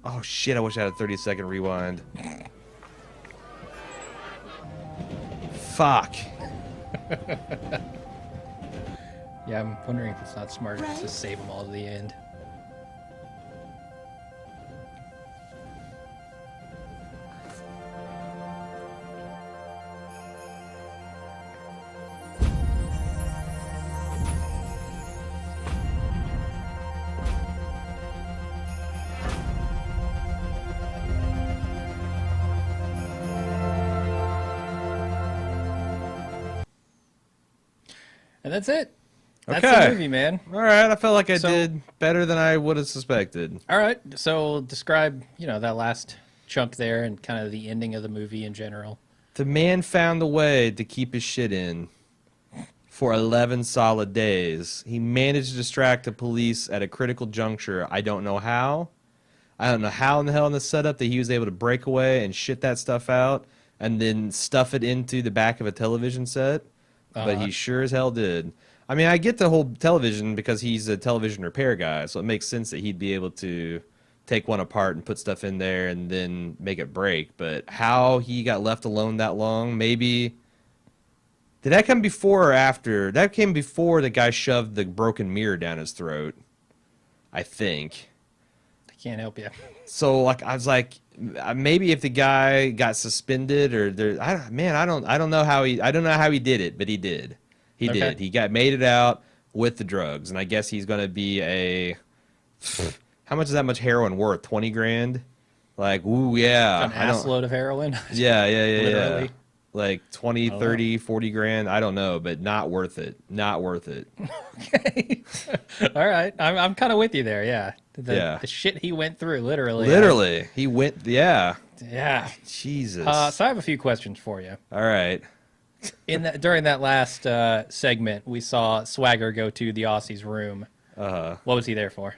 Oh shit, I wish I had a 30-second rewind. Fuck. Yeah, I'm wondering if it's not smarter just to save them all to the end. And that's it. That's Okay. the movie, man. All right, I felt like I So- did better than I would have suspected. All right, so describe, that last chunk there and kind of the ending of the movie in general. The man found a way to keep his shit in for 11 solid days. He managed to distract the police at a critical juncture. I don't know how. I don't know how in the hell in the setup that he was able to break away and shit that stuff out and then stuff it into the back of a television set. But he sure as hell did. I mean, I get the whole television because he's a television repair guy, so it makes sense that he'd be able to take one apart and put stuff in there and then make it break. But how he got left alone that long, maybe... Did that come before or after? That came before the guy shoved the broken mirror down his throat, I think. I can't help you. So, like, I was like, maybe if the guy got suspended or there, I don't know how he did it, but he did. He Okay. did. He made it out with the drugs, and I guess he's gonna be how much is that much heroin worth? 20 grand? Like, ooh, yeah. An ass load of heroin. Yeah. Literally. Like 20, 30, 40 grand. I don't know, but not worth it. Not worth it. Okay. All right. I'm kind of with you there. Yeah. Yeah. The shit he went through, literally. Literally. He went, yeah. Yeah. Jesus. So I have a few questions for you. All right. During that last segment, we saw Swagger go to the Aussie's room. What was he there for?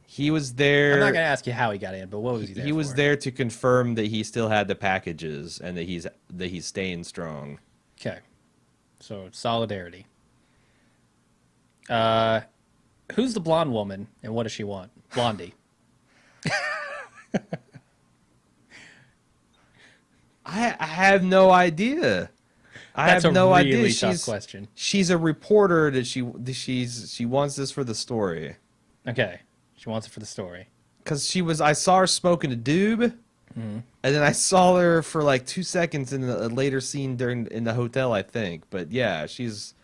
He was there. I'm not gonna ask you how he got in, but what was he there for? He was there to confirm that he still had the packages and that he's staying strong. Okay. So solidarity. Who's the blonde woman and what does she want? Blondie. I have no idea. That's have no a really idea. tough question. She's a reporter that she wants this for the story. Okay. She wants it for the story. Cause I saw her smoking a doob, and then I saw her for like 2 seconds in a later scene in the hotel, I think. But yeah, she's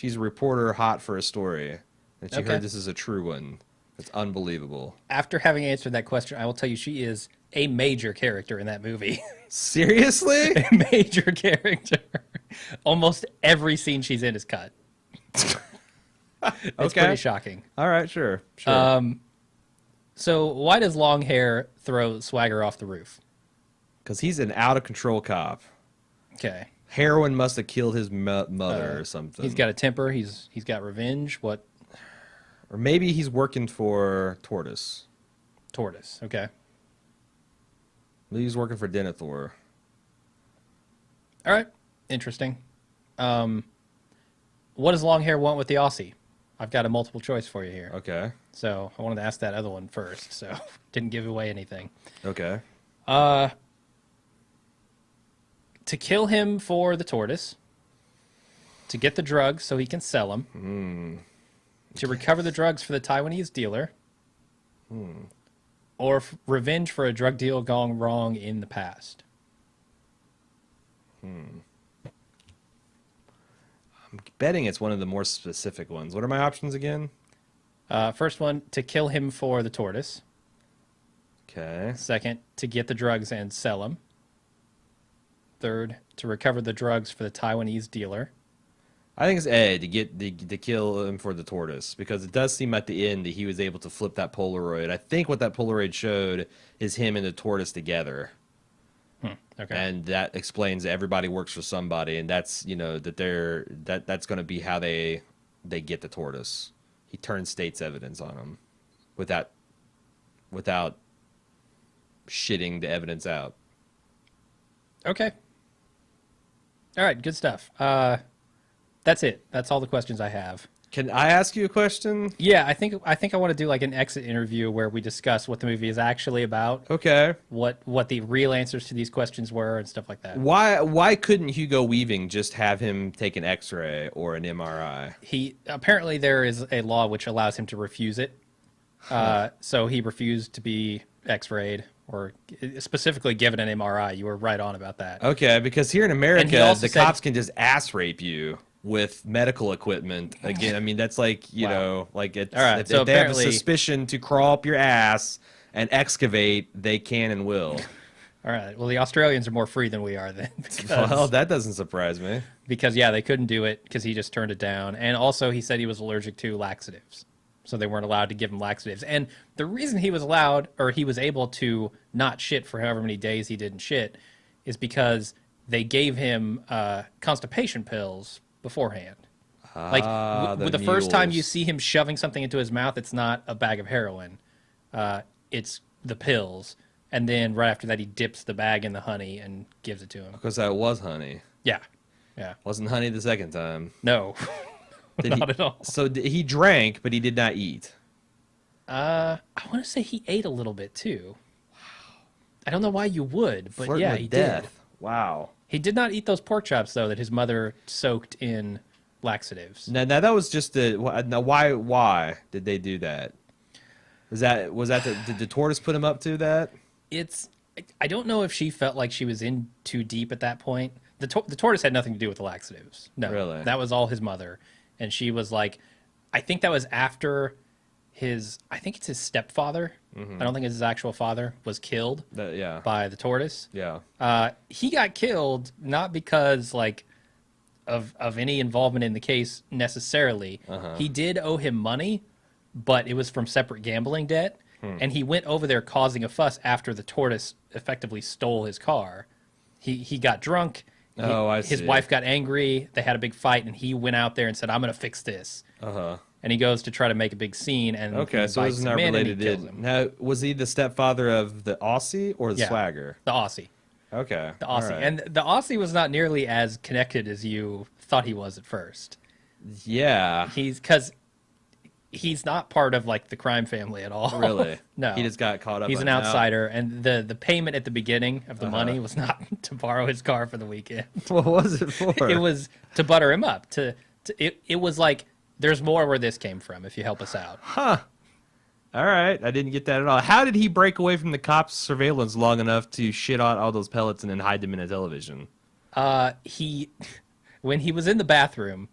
a reporter hot for a story, and she Okay. heard this is a true one. It's unbelievable. After having answered that question, I will tell you she is a major character in that movie. Seriously? A major character. Almost every scene she's in is cut. It's Okay. pretty shocking. All right, sure. So why does long hair throw Swagger off the roof? Because he's an out of control cop. Okay. Heroin must have killed his mother or something. He's got a temper. He's got revenge. What? Or maybe he's working for Tortoise. Tortoise. Okay. Maybe he's working for Denethor. All right. Interesting. what does long hair want with the Aussie? I've got a multiple choice for you here. Okay. So I wanted to ask that other one first, so didn't give away anything. Okay. To kill him for the tortoise, to get the drugs so he can sell them, to recover the drugs for the Taiwanese dealer, or revenge for a drug deal gone wrong in the past. I'm betting it's one of the more specific ones. What are my options again? First one, to kill him for the tortoise. Okay. Second, to get the drugs and sell them. Third, to recover the drugs for the Taiwanese dealer. I think it's A, to kill him for the tortoise, because it does seem at the end that he was able to flip that Polaroid. I think what that Polaroid showed is him and the tortoise together. Okay. And that explains that everybody works for somebody, and that's that's going to be how they get the tortoise. He turns state's evidence on him without shitting the evidence out. Okay. All right, good stuff. That's it. That's all the questions I have. Can I ask you a question? Yeah, I think I want to do like an exit interview where we discuss what the movie is actually about, Okay. what the real answers to these questions were, and stuff like that. Why couldn't Hugo Weaving just have him take an X-ray or an MRI? He apparently there is a law which allows him to refuse it. So he refused to be X-rayed or specifically given an MRI. You were right on about that. Okay, because here in And he America, also the said- cops can just ass rape you with medical equipment. Again, I mean, that's like, you Wow. know, like it's, All right, if, so if they have a apparently- suspicion to crawl up your ass and excavate, they can and will. All right. Well, the Australians are more free than we are then. Well, that doesn't surprise me. Because yeah, they couldn't do it because he just turned it down, and also he said he was allergic to laxatives, so they weren't allowed to give him laxatives. And the reason he was allowed, or he was able to not shit for however many days he didn't shit, is because they gave him constipation pills beforehand. Like with the first time you mules. see him shoving something into his mouth, it's not a bag of heroin, it's the pills. And then right after that, he dips the bag in the honey and gives it to him. Because that was honey. Yeah, yeah. Wasn't honey the second time. No, not at all. So he drank, but he did not eat. I want to say he ate a little bit too. I don't know why you would, but Flirting yeah, with he death. did. Wow. He did not eat those pork chops though that his mother soaked in laxatives. Now that was just now why did they do that? Did the tortoise put him up to that? I don't know if she felt like she was in too deep at that point. The tortoise had nothing to do with the laxatives. No, Really? that was all his mother, and she was like, I think that was after I think it's his stepfather. I don't think it's his actual father was killed Yeah. by the tortoise. Yeah. He got killed not because like of any involvement in the case necessarily. He did owe him money, but it was from separate gambling debt. And he went over there causing a fuss after the tortoise effectively stole his car. He got drunk. I His see. wife got angry. They had a big fight, and he went out there and said, "I'm going to fix this." And he goes to try to make a big scene. And Okay, he so it bites was him not in and he related. kills him. Now, was he the stepfather of the Aussie or the Yeah. Swagger? The Aussie. Okay. The all Aussie. right. And the Aussie was not nearly as connected as you thought he was at first. Yeah. Because he's not part of like the crime family at all. Really? No. He just got caught up. He's an on- outsider, and the payment at the beginning of the money was not to borrow his car for the weekend. What was it for? It was to butter him up. It was like, there's more where this came from if you help us out. Huh. All right. I didn't get that at all. How did he break away from the cops' surveillance long enough to shit out all those pellets and then hide them in a television? When he was in the bathroom,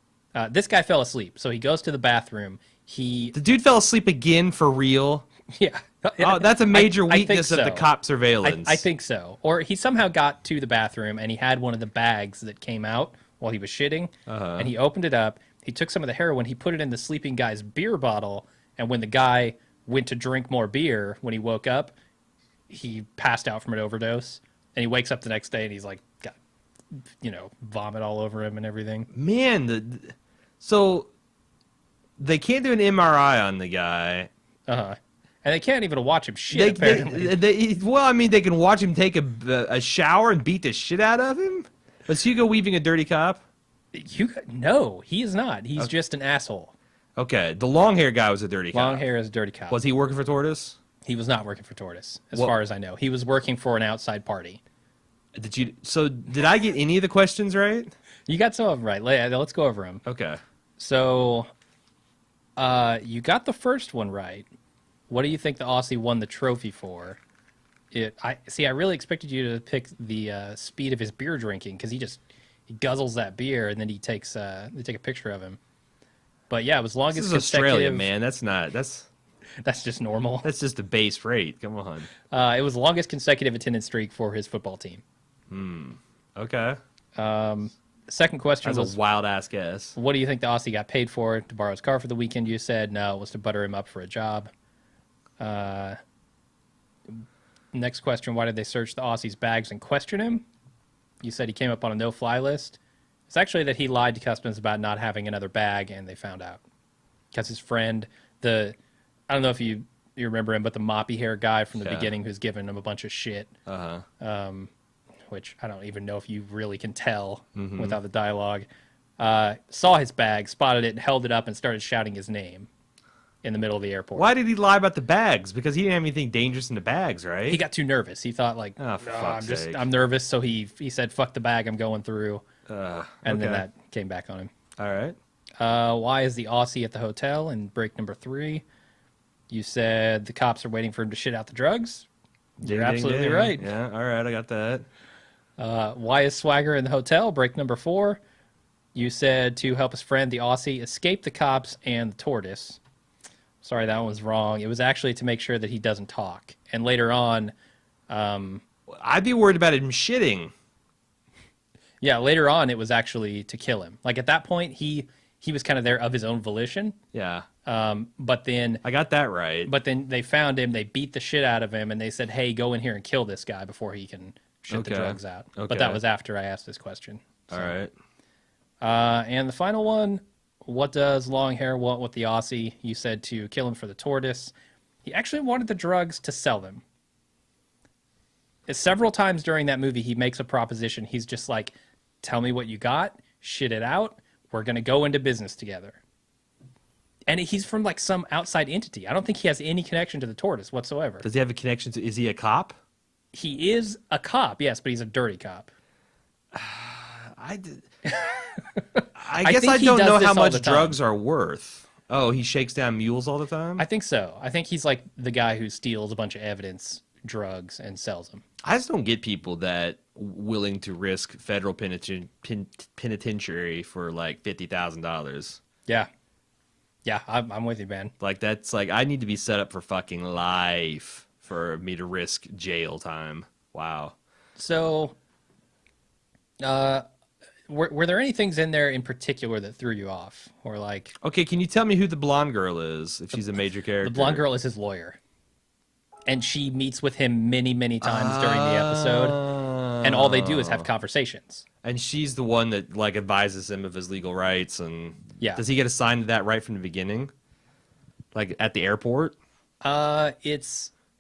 this guy fell asleep. So he goes to the bathroom. The dude fell asleep again for real? Yeah. Oh, that's a major I think weakness of the so. cop surveillance. I think so. Or he somehow got to the bathroom and he had one of the bags that came out while he was shitting, and he opened it up. He took some of the heroin. He put it in the sleeping guy's beer bottle, and when the guy went to drink more beer, when he woke up, he passed out from an overdose. And he wakes up the next day and he's like, got, vomit all over him and everything. Man, so they can't do an MRI on the guy. And they can't even watch him shit, apparently. Well, I mean, they can watch him take a shower and beat the shit out of him. Was Hugo Weaving a dirty cop? No, he is not. He's just an asshole. Okay, the long hair guy was a dirty Long cop. hair is a dirty cop. Was he working for Tortoise? He was not working for Tortoise, as Well, far as I know. He was working for an outside party. did you? So did I get any of the questions right? You got some of them right. Let's go over them. Okay. So, you got the first one right. What do you think the Aussie won the trophy for? I really expected you to pick the speed of his beer drinking because he guzzles that beer and then they take a picture of him. But yeah, it was longest This is consecutive. Australia, man. That's just normal. that's just a base rate. Come on. It was longest consecutive attendance streak for his football team. Okay. Second question That's was, a wild ass guess. what do you think the Aussie got paid for to borrow his car for the weekend? You said no, it was to butter him up for a job. Next question, why did they search the Aussie's bags and question him? You said he came up on a no-fly list. It's actually that he lied to customs about not having another bag, and they found out. Because his friend, I don't know if you remember him, but the moppy hair guy from the beginning who's giving him a bunch of shit. Which I don't even know if you really can tell without the dialogue. Saw his bag, spotted it, held it up, and started shouting his name in the middle of the airport. Why did he lie about the bags? Because he didn't have anything dangerous in the bags, right? He got too nervous. He thought like, Oh, for fuck's sake. I'm nervous. So he said, "Fuck the bag, I'm going through." And then okay. that came back on him. All right. Why is the Aussie at the hotel in break number 3? You said the cops are waiting for him to shit out the drugs. Ding, You're ding, absolutely ding. right. Yeah. All right. I got that. Why is Swagger in the hotel? Break number 4. You said to help his friend, the Aussie, escape the cops and the tortoise. Sorry, that one was wrong. It was actually to make sure that he doesn't talk. And later on, I'd be worried about him shitting. later on, it was actually to kill him. Like at that point, he was kind of there of his own volition. Yeah. But then I got that right. But then they found him, they beat the shit out of him, and they said, hey, go in here and kill this guy before he can shit the drugs out. Okay. But that was after I asked this question. All right. And the final one, what does long hair want with the Aussie? You said to kill him for the tortoise. He actually wanted the drugs to sell them. Several times during that movie, he makes a proposition. He's just like, tell me what you got, shit it out, we're going to go into business together. And he's from like some outside entity. I don't think he has any connection to the tortoise whatsoever. Does he have a connection to? Is he a cop? He is a cop, yes, but he's a dirty cop. I guess think I he don't does know this how all much the time. drugs are worth. Oh, he shakes down mules all the time? I think so. I think he's like the guy who steals a bunch of evidence, drugs, and sells them. I just don't get people that willing to risk federal penitentiary for like $50,000. Yeah. Yeah, I'm with you, man. Like that's like I need to be set up for fucking life for me to risk jail time. Wow. So, were there any things in there in particular that threw you off? Or like, Okay, can you tell me who the blonde girl is if she's a major character? the blonde girl is his lawyer. And she meets with him many, many times during the episode. And all they do is have conversations. And she's the one that like advises him of his legal rights and Yeah. Does he get assigned to that right from the beginning? Like at the airport?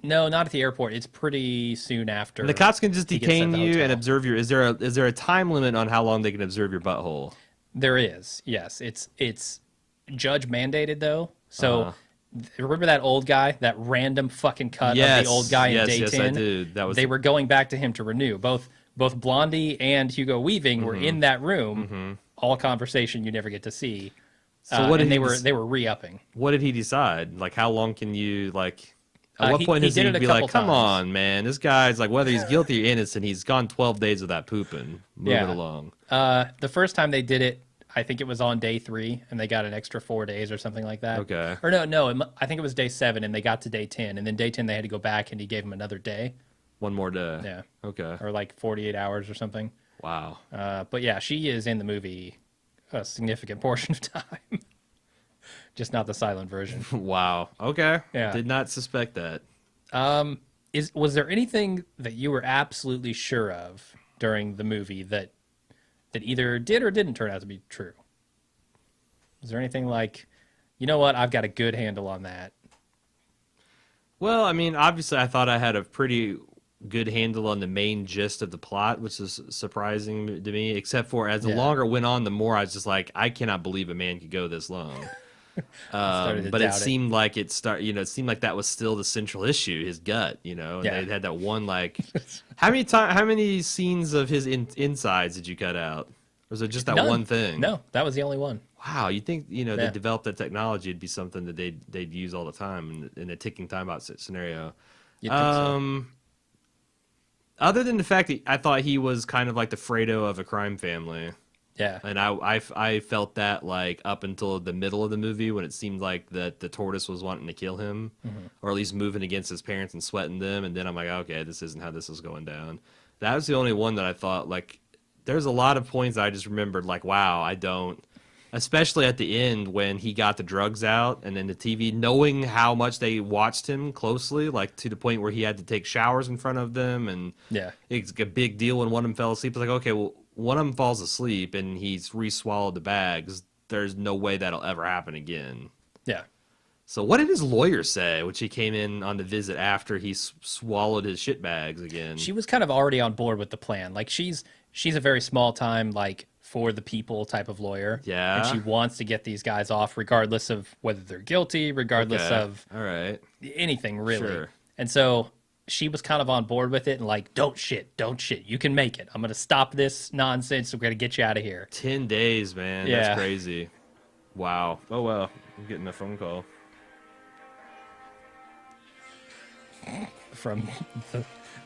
No, not at the airport. It's pretty soon after. And the cops can just he gets at detain the you hotel. and observe your. Is there a time limit on how long they can observe your butthole? There is, yes. It's judge mandated though. So remember that old guy, that random fucking cut of the old guy in Day 10? Yes, I do. That was they were going back to him to renew. Both Blondie and Hugo Weaving were in that room. All conversation you never get to see. So what did and he they were re-upping. What did he decide? Like how long can you like? At He- what point he does did he it a be couple like, "Come times. on, man, this guy's like whether he's guilty or innocent, he's gone 12 days without pooping. Move it along." The first time they did it, I think it was on day 3, and they got an extra 4 days or something like that. Okay. Or no, I think it was day 7, and they got to day 10, and then day 10 they had to go back, and he gave them another day. One more day. Yeah. Okay. Or like 48 hours or something. Wow. But yeah, she is in the movie a significant portion of time. Just not the silent version. Wow. Okay. Yeah. Did not suspect that. Was there anything that you were absolutely sure of during the movie that either did or didn't turn out to be true? Is there anything like, you know what, I've got a good handle on that? Well, I mean, obviously, I thought I had a pretty good handle on the main gist of the plot, which is surprising to me. Except for as the Yeah. longer it went on, the more I was just like, I cannot believe a man could go this long. I started to But it doubt it. seemed like it seemed like that was still the central issue, his gut, and Yeah. they had that one like, how many scenes of his insides did you cut out? Or was it just that None. one thing? No, that was the only one. Wow, you think they Yeah. developed that technology, it'd be something that they'd use all the time in a ticking time bomb scenario. You'd think so. Other than the fact that I thought he was kind of like the Fredo of a crime family. Yeah. And I felt that like up until the middle of the movie when it seemed like that the tortoise was wanting to kill him, or at least moving against his parents and sweating them. And then I'm like, okay, this isn't how this is going down. That was the only one that I thought like there's a lot of points I just remembered like, wow, I don't. Especially at the end when he got the drugs out and then the TV, knowing how much they watched him closely, like to the point where he had to take showers in front of them, and Yeah. it's a big deal when one of them fell asleep. It's like, okay, well, one of them falls asleep and he's re-swallowed the bags. There's no way that'll ever happen again. Yeah. So what did his lawyer say, which he came in on the visit after he swallowed his shit bags again? She was kind of already on board with the plan. Like she's a very small time, like for the people type of lawyer. Yeah. And she wants to get these guys off regardless of whether they're guilty, regardless Okay. of All right. anything really. Sure. And so she was kind of on board with it and like, don't shit. You can make it. I'm going to stop this nonsense. We're going to get you out of here. 10 days, man. Yeah. That's crazy. Wow. Oh, well. I'm getting a phone call. From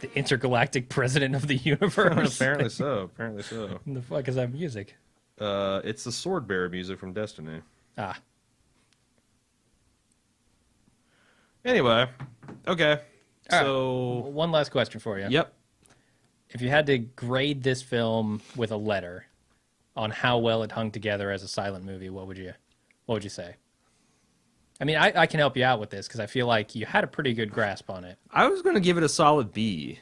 the intergalactic president of the universe. Apparently so. Apparently so. What the fuck is that music? It's the sword bearer music from Destiny. Ah, Anyway. Okay. All right. So. one last question for you. Yep. If you had to grade this film with a letter on how well it hung together as a silent movie, what would you say? I mean, I can help you out with this because I feel like you had a pretty good grasp on it. I was going to give it a solid B.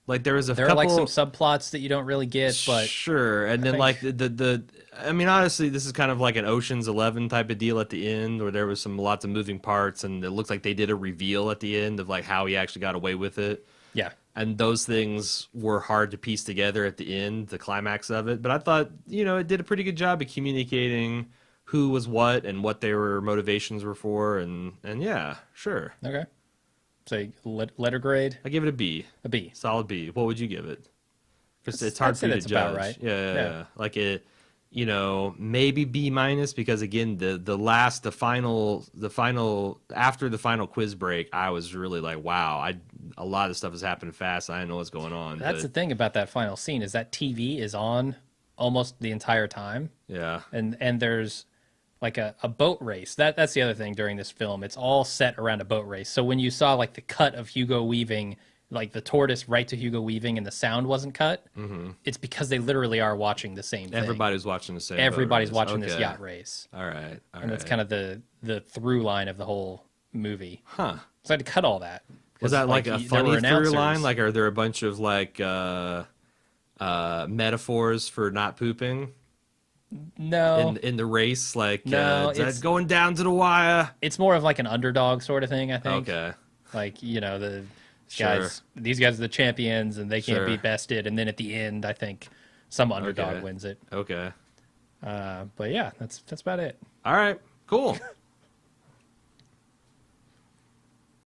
Like, there was a There couple... are like some subplots that you don't really get, but Sure. And then, think- like, I mean, honestly, this is kind of like an Ocean's 11 type of deal at the end where there was lots of moving parts and it looked like they did a reveal at the end of, like, how he actually got away with it. yeah, And those things were hard to piece together at the end, the climax of it. But I thought, it did a pretty good job of communicating who was what and what their motivations were for. And yeah, sure. okay. So letter grade, I give it a B. a B. Solid B. What would you give it? Because That's- it's hard I'd for say you to that's judge. about right. Yeah. Yeah. Like it, maybe B minus because again, the final after the final quiz break, I was really like, wow, a lot of stuff has happened fast. I didn't know what's going on. That's the but, thing about that final scene is that TV is on almost the entire time, yeah. and there's like a boat race. That's the other thing during this film. It's all set around a boat race. So when you saw like the cut of Hugo Weaving, like the tortoise right to Hugo Weaving, and the sound wasn't cut, it's because they literally are watching the same thing. Everybody's watching the same. Everybody's boat race. watching this Okay. yacht race, All right. All and right. that's kind of the through line of the whole movie. Huh. So I had to cut all that. Was 'Cause, that like a there were funny through announcers. line? Like, are there a bunch of like metaphors for not pooping No, in the race? Like, No, that's it's- going down to the wire. it's more of like an underdog sort of thing. I think. Okay. Like the Sure. guys, these guys are the champions, and they can't be Sure. bested. And then at the end, I think some underdog Okay. wins it. Okay. But yeah, that's about it. All right. Cool.